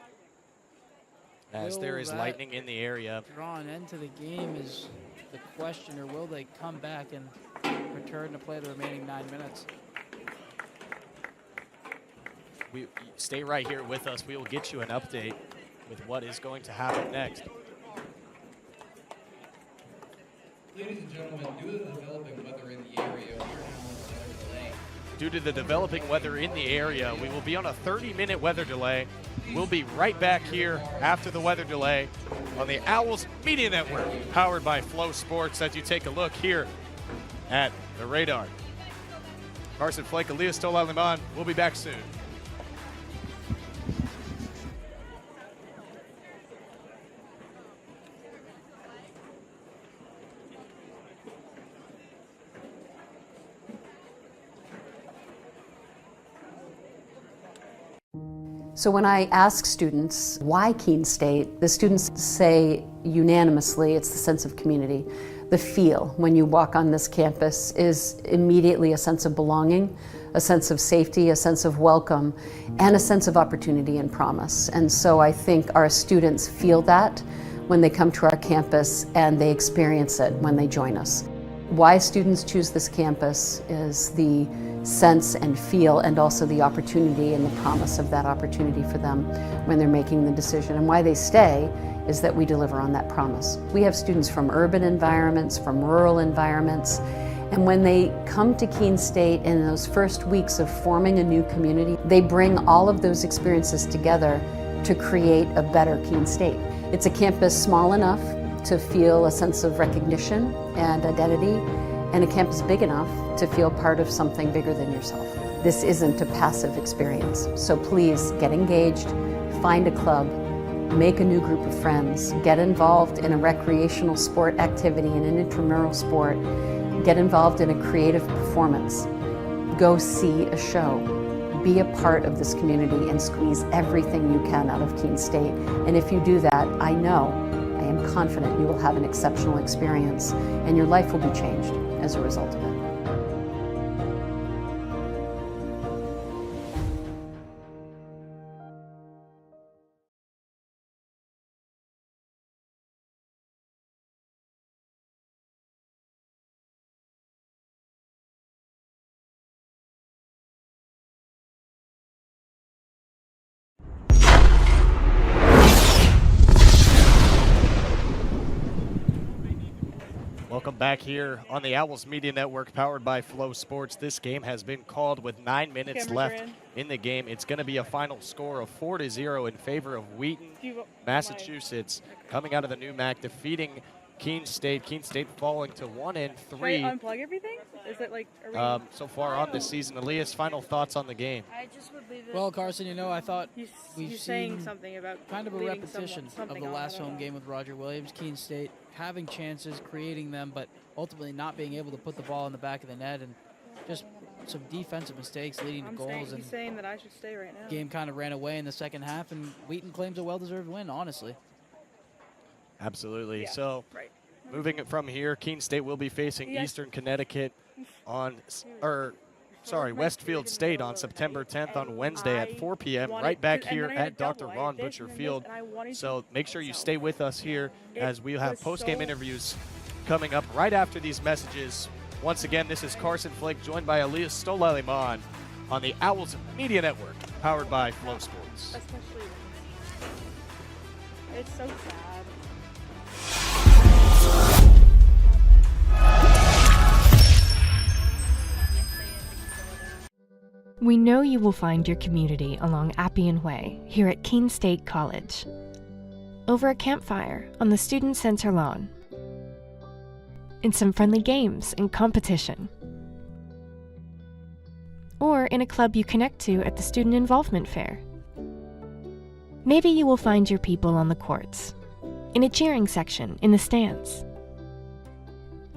as there is lightning in the area. Draw an end to the game is the question, or will they come back and return to play the remaining 9 minutes? Stay right here with us. We will get you an update with what is going to happen next. Ladies and gentlemen, due to the developing weather in the area, we are now on a weather delay. Due to the developing weather in the area, we will be on a 30-minute weather delay. We'll be right back here after the weather delay on the Owls Media Network, powered by Flow Sports, as you take a look here at the radar. Carson Flake, Elias Stola-Liman, we'll be back soon. So when I ask students, why Keene State, the students say unanimously it's the sense of community. The feel when you walk on this campus is immediately a sense of belonging, a sense of safety, a sense of welcome, and a sense of opportunity and promise. And so I think our students feel that when they come to our campus, and they experience it when they join us. Why students choose this campus is the sense and feel, and also the opportunity and the promise of that opportunity for them when they're making the decision. And why they stay is that we deliver on that promise. We have students from urban environments, from rural environments, and when they come to Keene State in those first weeks of forming a new community, they bring all of those experiences together to create a better Keene State. It's a campus small enough to feel a sense of recognition and identity, and a campus big enough to feel part of something bigger than yourself. This isn't a passive experience, so please get engaged, find a club, make a new group of friends, get involved in a recreational sport activity, in an intramural sport, get involved in a creative performance, go see a show, be a part of this community and squeeze everything you can out of Keene State. And if you do that, I am confident you will have an exceptional experience and your life will be changed as a result of it. Welcome back here on the Owls Media Network, powered by Flow Sports. This game has been called with 9 minutes left in the game. It's going to be a final score of 4-0 in favor of Wheaton, Massachusetts, coming out of the new MAC, defeating Keene State. Keene State falling to 1-3. Should I unplug everything? Is it like so far on this season? Elias, final thoughts on the game? I just would leave it. Well, Carson, I thought we've saying seen something about kind of a repetition of the last home game. game with Roger Williams. Keene State having chances, creating them, but ultimately not being able to put the ball in the back of the net, and just some defensive mistakes leading to goals. He's saying that I should stay right now. Game kind of ran away in the second half, and Wheaton claims a well-deserved win, honestly. Absolutely. Yeah, so right. Moving it from here, Keene State will be facing Eastern Connecticut Westfield State on September 10th on Wednesday at 4 p.m. right back here at Dr. Ron Butcher Field. So make sure you stay with us here as we have post-game interviews coming up right after these messages. Once again, this is Carson Flake, joined by Elias Stola-Liman on the Owls Media Network, powered by Flow Sports. Especially it's so sad. We know you will find your community along Appian Way here at Keene State College. Over a campfire on the student center lawn. In some friendly games and competition. Or in a club you connect to at the Student Involvement Fair. Maybe you will find your people on the courts, in a cheering section in the stands,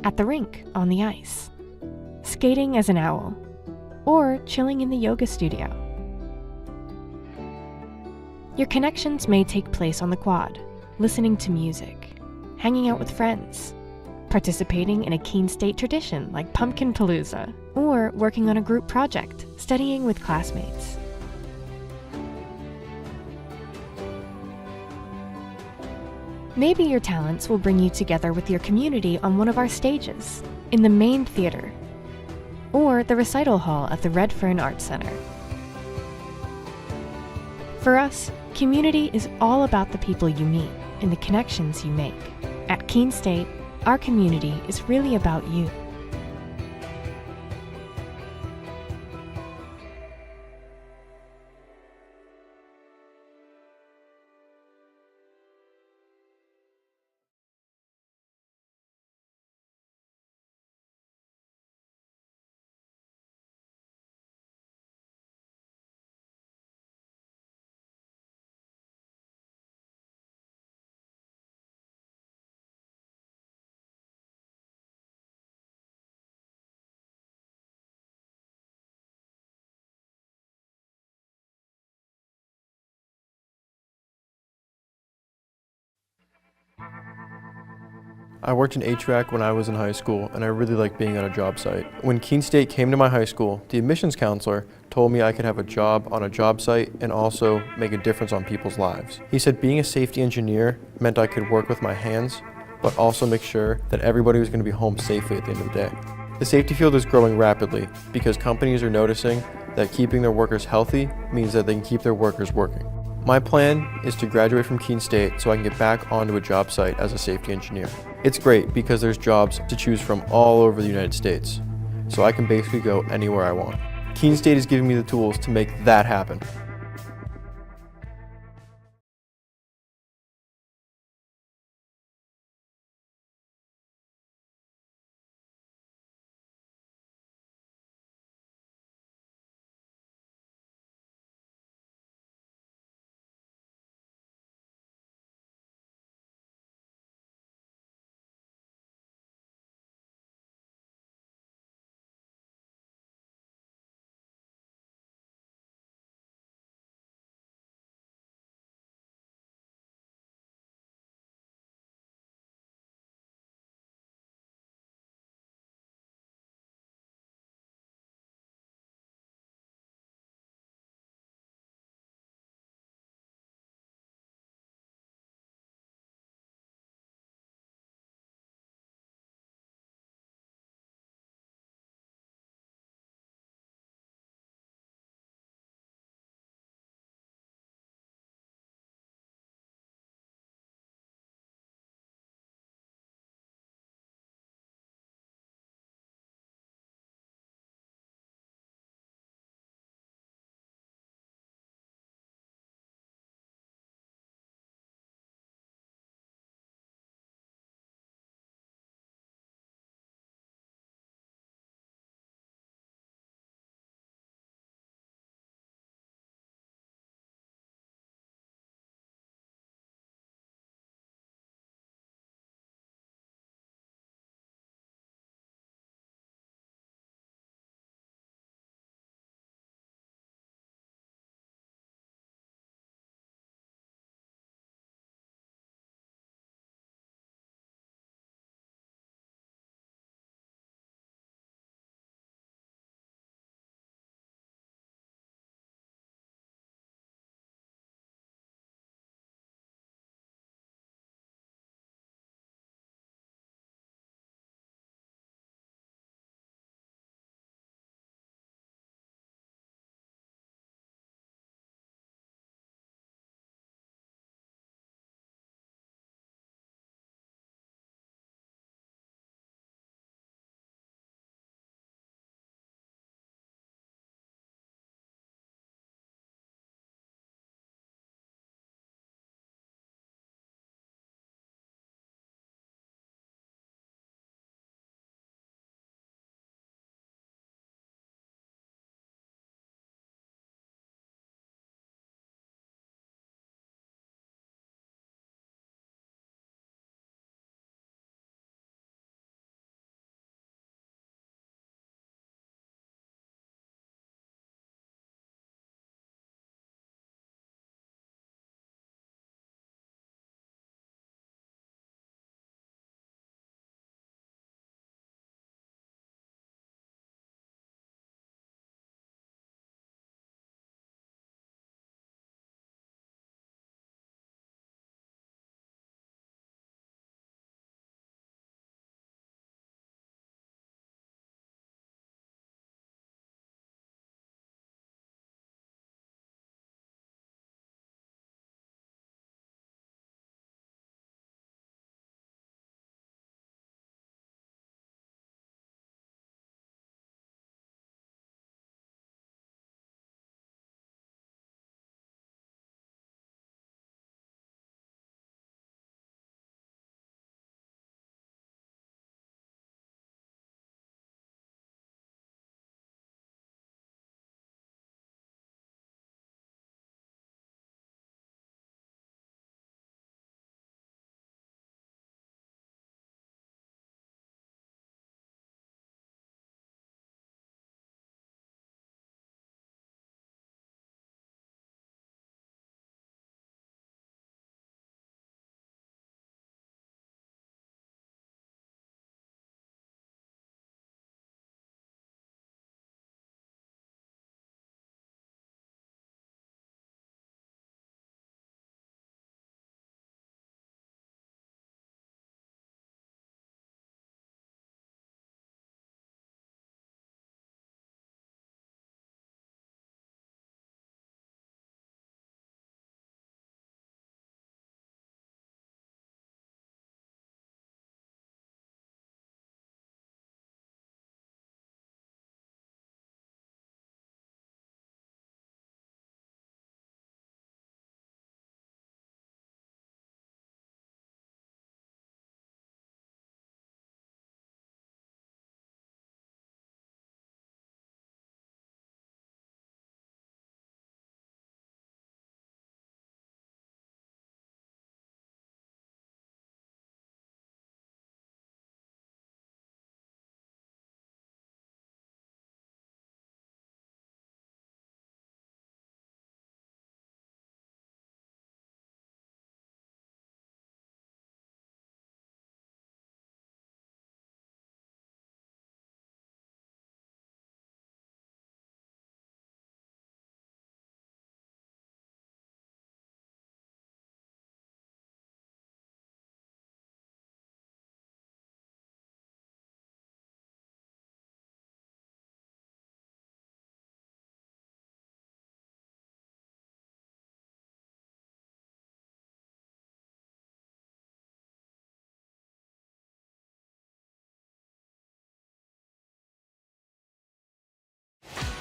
at the rink on the ice, skating as an owl, or chilling in the yoga studio. Your connections may take place on the quad, listening to music, hanging out with friends, participating in a Keene State tradition like Pumpkin Palooza, or working on a group project, studying with classmates. Maybe your talents will bring you together with your community on one of our stages, in the main theater, or the recital hall at the Red Fern Arts Center. For us, community is all about the people you meet and the connections you make. At Keene State, Our community is really about you. I worked in HVAC when I was in high school, and I really liked being on a job site. When Keene State came to my high school, the admissions counselor told me I could have a job on a job site and also make a difference on people's lives. He said being a safety engineer meant I could work with my hands, but also make sure that everybody was going to be home safely at the end of the day. The safety field is growing rapidly because companies are noticing that keeping their workers healthy means that they can keep their workers working. My plan is to graduate from Keene State so I can get back onto a job site as a safety engineer. It's great because there's jobs to choose from all over the United States, so I can basically go anywhere I want. Keene State is giving me the tools to make that happen.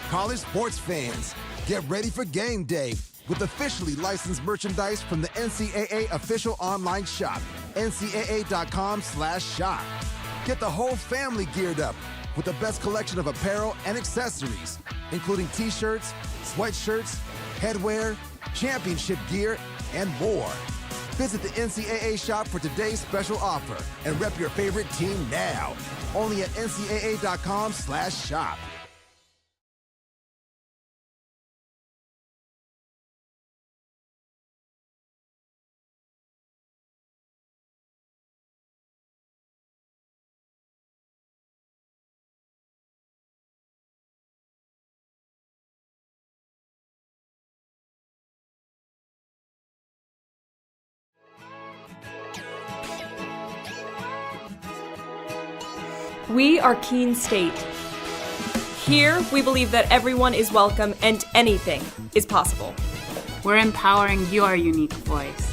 College sports fans, get ready for game day with officially licensed merchandise from the NCAA official online shop, ncaa.com/shop. Get the whole family geared up with the best collection of apparel and accessories, including t-shirts, sweatshirts, headwear, championship gear, and more. Visit the NCAA shop for today's special offer and rep your favorite team now. Only at ncaa.com/shop. We are Keene State. Here, we believe that everyone is welcome and anything is possible. We're empowering your unique voice.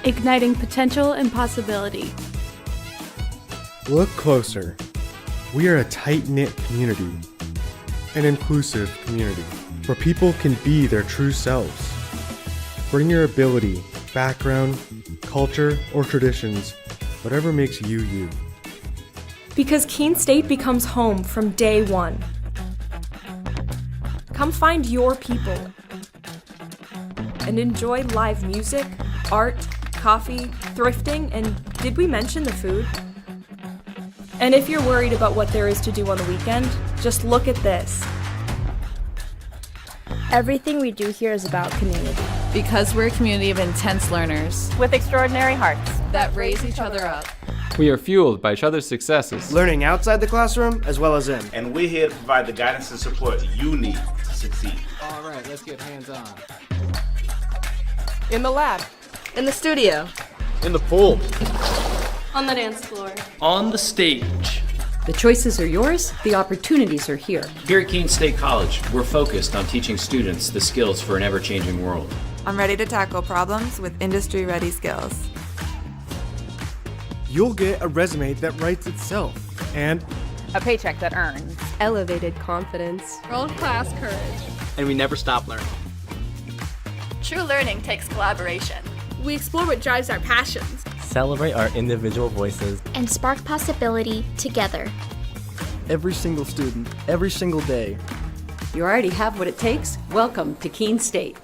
Igniting potential and possibility. Look closer. We are a tight-knit community, an inclusive community, where people can be their true selves. Bring your ability, background, culture, or traditions, whatever makes you you. Because Keene State becomes home from day one. Come find your people and enjoy live music, art, coffee, thrifting, and did we mention the food? And if you're worried about what there is to do on the weekend, just look at this. Everything we do here is about community. Because we're a community of intense learners with extraordinary hearts That raise each other up. We are fueled by each other's successes. Learning outside the classroom as well as in. And we're here to provide the guidance and support you need to succeed. All right, let's get hands-on. In the lab. In the studio. In the pool. On the dance floor. On the stage. The choices are yours, the opportunities are here. Here at Keene State College, we're focused on teaching students the skills for an ever-changing world. I'm ready to tackle problems with industry-ready skills. You'll get a resume that writes itself, and a paycheck that earns elevated confidence, world-class courage. And we never stop learning. True learning takes collaboration. We explore what drives our passions. Celebrate our individual voices. And spark possibility together. Every single student, every single day. You already have what it takes. Welcome to Keene State.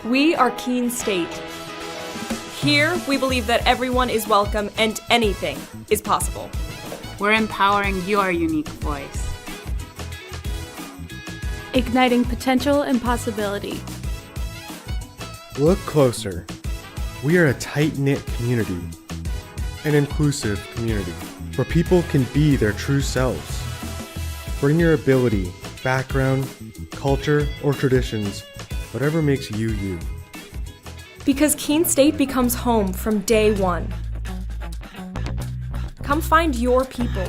We are Keene State. Here, we believe that everyone is welcome and anything is possible. We're empowering your unique voice. Igniting potential and possibility. Look closer. We are a tight-knit community, an inclusive community, where people can be their true selves. Bring your ability, background, culture, or traditions, whatever makes you you. Because Keene State becomes home from day one. Come find your people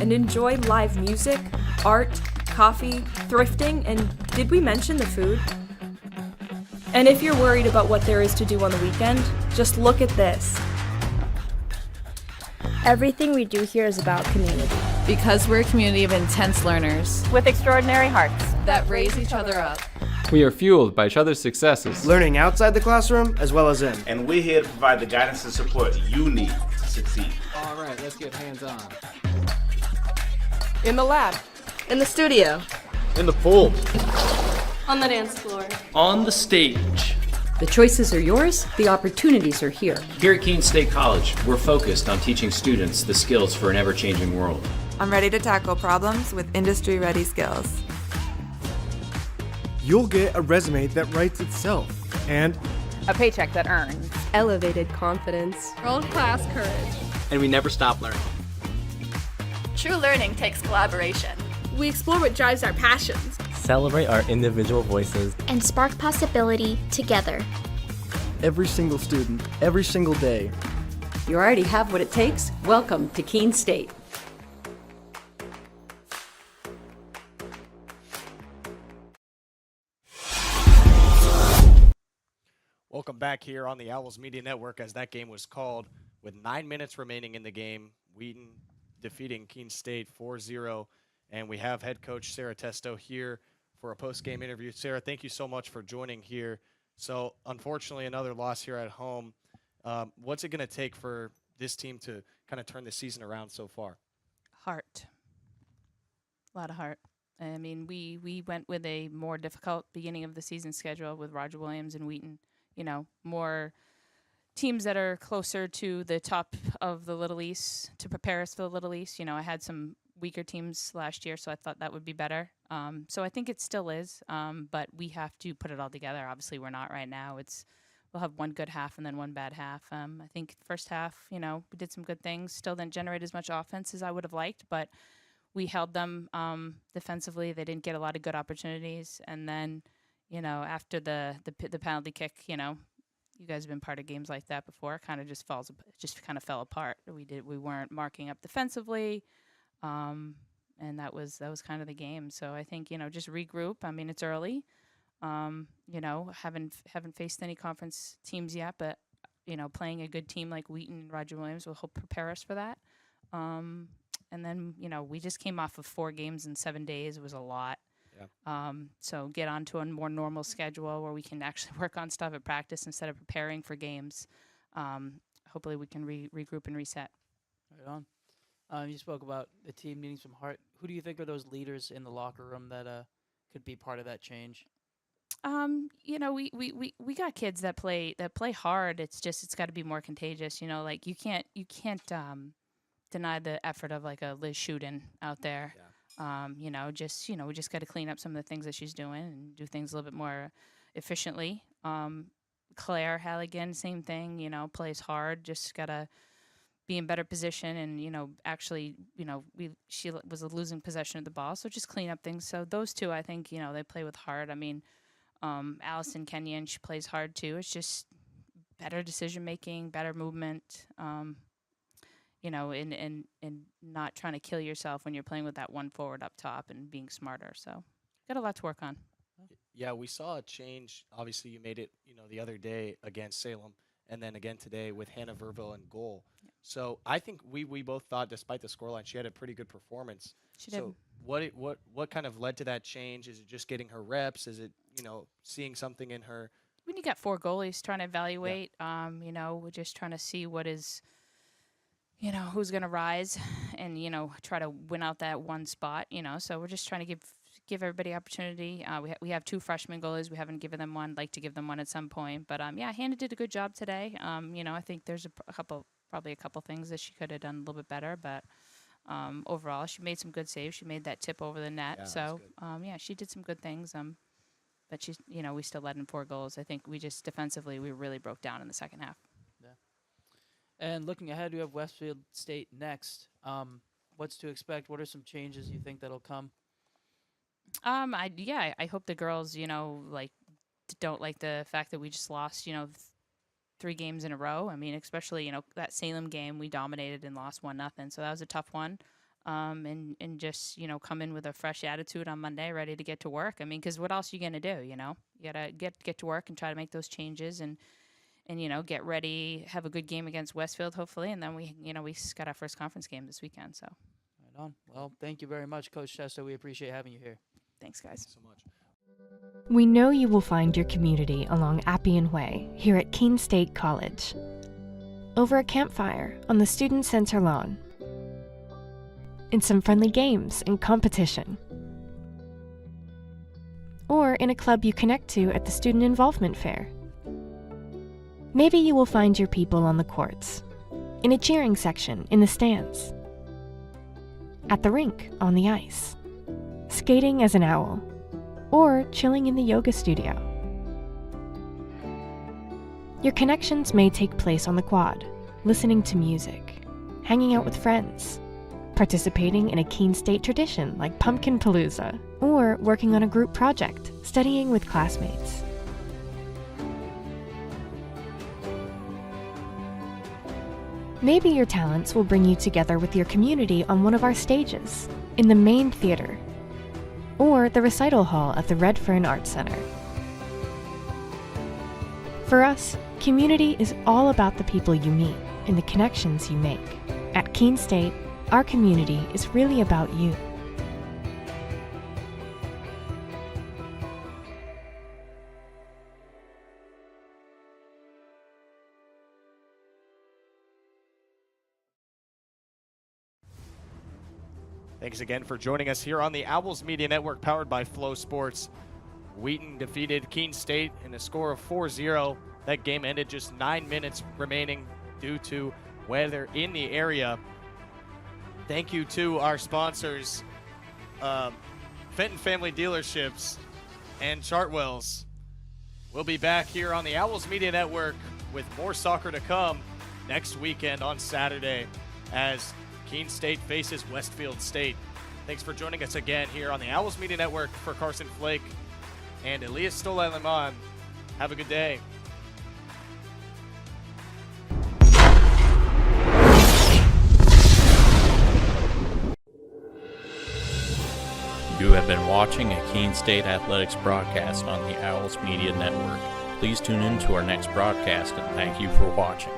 and enjoy live music, art, coffee, thrifting, and did we mention the food? And if you're worried about what there is to do on the weekend, just look at this. Everything we do here is about community. Because we're a community of intense learners With extraordinary hearts. That raise each other up. We are fueled by each other's successes. Learning outside the classroom as well as in. And we're here to provide the guidance and support you need to succeed. All right, let's get hands-on. In the lab. In the studio. In the pool. On the dance floor. On the stage. The choices are yours, the opportunities are here. Here at Keene State College, we're focused on teaching students the skills for an ever-changing world. I'm ready to tackle problems with industry-ready skills. You'll get a resume that writes itself, and a paycheck that earns. Elevated confidence. World-class courage. And we never stop learning. True learning takes collaboration. We explore what drives our passions. Celebrate our individual voices. And spark possibility together. Every single student, every single day. You already have what it takes. Welcome to Keene State. Welcome back here on the Owls Media Network as that game was called with 9 minutes remaining in the game. Wheaton defeating Keene State 4-0. And we have head coach Sarah Testo here for a post-game interview. Sarah, thank you so much for joining here. So, unfortunately, another loss here at home. What's it going to take for this team to kind of turn the season around so far? Heart. A lot of heart. I mean, we went with a more difficult beginning of the season schedule with Roger Williams and Wheaton. You know, more teams that are closer to the top of the Little East to prepare us for the Little East. You know, I had some weaker teams last year, so I thought that would be better. So I think it still is, but we have to put it all together. Obviously, we're not right now. We'll have one good half and then one bad half. I think first half, you know, we did some good things. Still didn't generate as much offense as I would have liked, but we held them defensively. They didn't get a lot of good opportunities, and then, you know, after the penalty kick, you know, you guys have been part of games like that before. Kind of just kind of fell apart. We weren't marking up defensively. And that was kind of the game. So I think, you know, just regroup. I mean, it's early. You know, haven't faced any conference teams yet, but, you know, playing a good team like Wheaton and Roger Williams will help prepare us for that. And then, you know, we just came off of 4 games in 7 days. It was a lot. Yeah. So get onto a more normal schedule where we can actually work on stuff at practice instead of preparing for games. Hopefully we can regroup and reset. Right on. You spoke about the team needing some heart. Who do you think are those leaders in the locker room that could be part of that change? You know, we got kids that play hard. It's got to be more contagious. You know, like you can't deny the effort of like a Liz Shooten out there. Yeah. You know, we just got to clean up some of the things that she's doing and do things a little bit more efficiently. Claire Halligan, same thing. You know, plays hard. Just gotta be in better position, and, you know, actually, you know, she was losing possession of the ball, so just clean up things. So those two, I think, you know, they play with heart. I mean, Allison Kenyon, she plays hard too. It's just better decision making, better movement, you know, and not trying to kill yourself when you're playing with that one forward up top and being smarter. So got a lot to work on. Yeah, we saw a change. Obviously, you made it, you know, the other day against Salem, and then again today with Hannah Verville in goal. Yeah. So I think we both thought, despite the scoreline, she had a pretty good performance. She did. So what kind of led to that change? Is it just getting her reps? Is it, you know, seeing something in her? When you got 4 goalies, trying to evaluate, you know, we're just trying to see what is, you know, who's going to rise and, you know, try to win out that one spot, you know. So we're just trying to give everybody opportunity. We have 2 freshman goalies. We haven't given them one. Like to give them one at some point. But Hannah did a good job today. I think there's probably a couple things that she could have done a little bit better. But overall, she made some good saves. She made that tip over the net. So she did some good things. But she's we still let in 4 goals. I think we just defensively we really broke down in the second half. Yeah. And looking ahead, we have Westfield State next. What's to expect? What are some changes you think that'll come? I hope the girls, don't like the fact that we just lost, 3 games in a row. I mean, especially, that Salem game, we dominated and lost 1-0. So that was a tough one. And just, come in with a fresh attitude on Monday, ready to get to work. I mean, because what else are you going to do, You got to get to work and try to make those changes and get ready, have a good game against Westfield, hopefully. And then we got our first conference game this weekend, so. Right on. Well, thank you very much, Coach Chester. We appreciate having you here. Thanks, guys. So much. We know you will find your community along Appian Way here at Keene State College. Over a campfire on the Student Center lawn. In some friendly games and competition. Or in a club you connect to at the Student Involvement Fair. Maybe you will find your people on the courts, in a cheering section in the stands, at the rink on the ice, skating as an owl, or chilling in the yoga studio. Your connections may take place on the quad, listening to music, hanging out with friends, participating in a Keene State tradition like Pumpkin Palooza, or working on a group project, studying with classmates. Maybe your talents will bring you together with your community on one of our stages, in the main theater, or the recital hall at the Red Fern Arts Center. For us, community is all about the people you meet and the connections you make. At Keene State, our community is really about you. Thanks again for joining us here on the Owls Media Network, powered by Flow Sports. Wheaton defeated Keene State in a score of 4-0. That game ended just 9 minutes remaining due to weather in the area. Thank you to our sponsors, Fenton Family Dealerships and Chartwells. We'll be back here on the Owls Media Network with more soccer to come next weekend on Saturday as Keene State faces Westfield State. Thanks for joining us again here on the Owls Media Network. For Carson Flake and Elias Stola-Lemon, have a good day. You have been watching a Keene State Athletics broadcast on the Owls Media Network. Please tune in to our next broadcast and thank you for watching.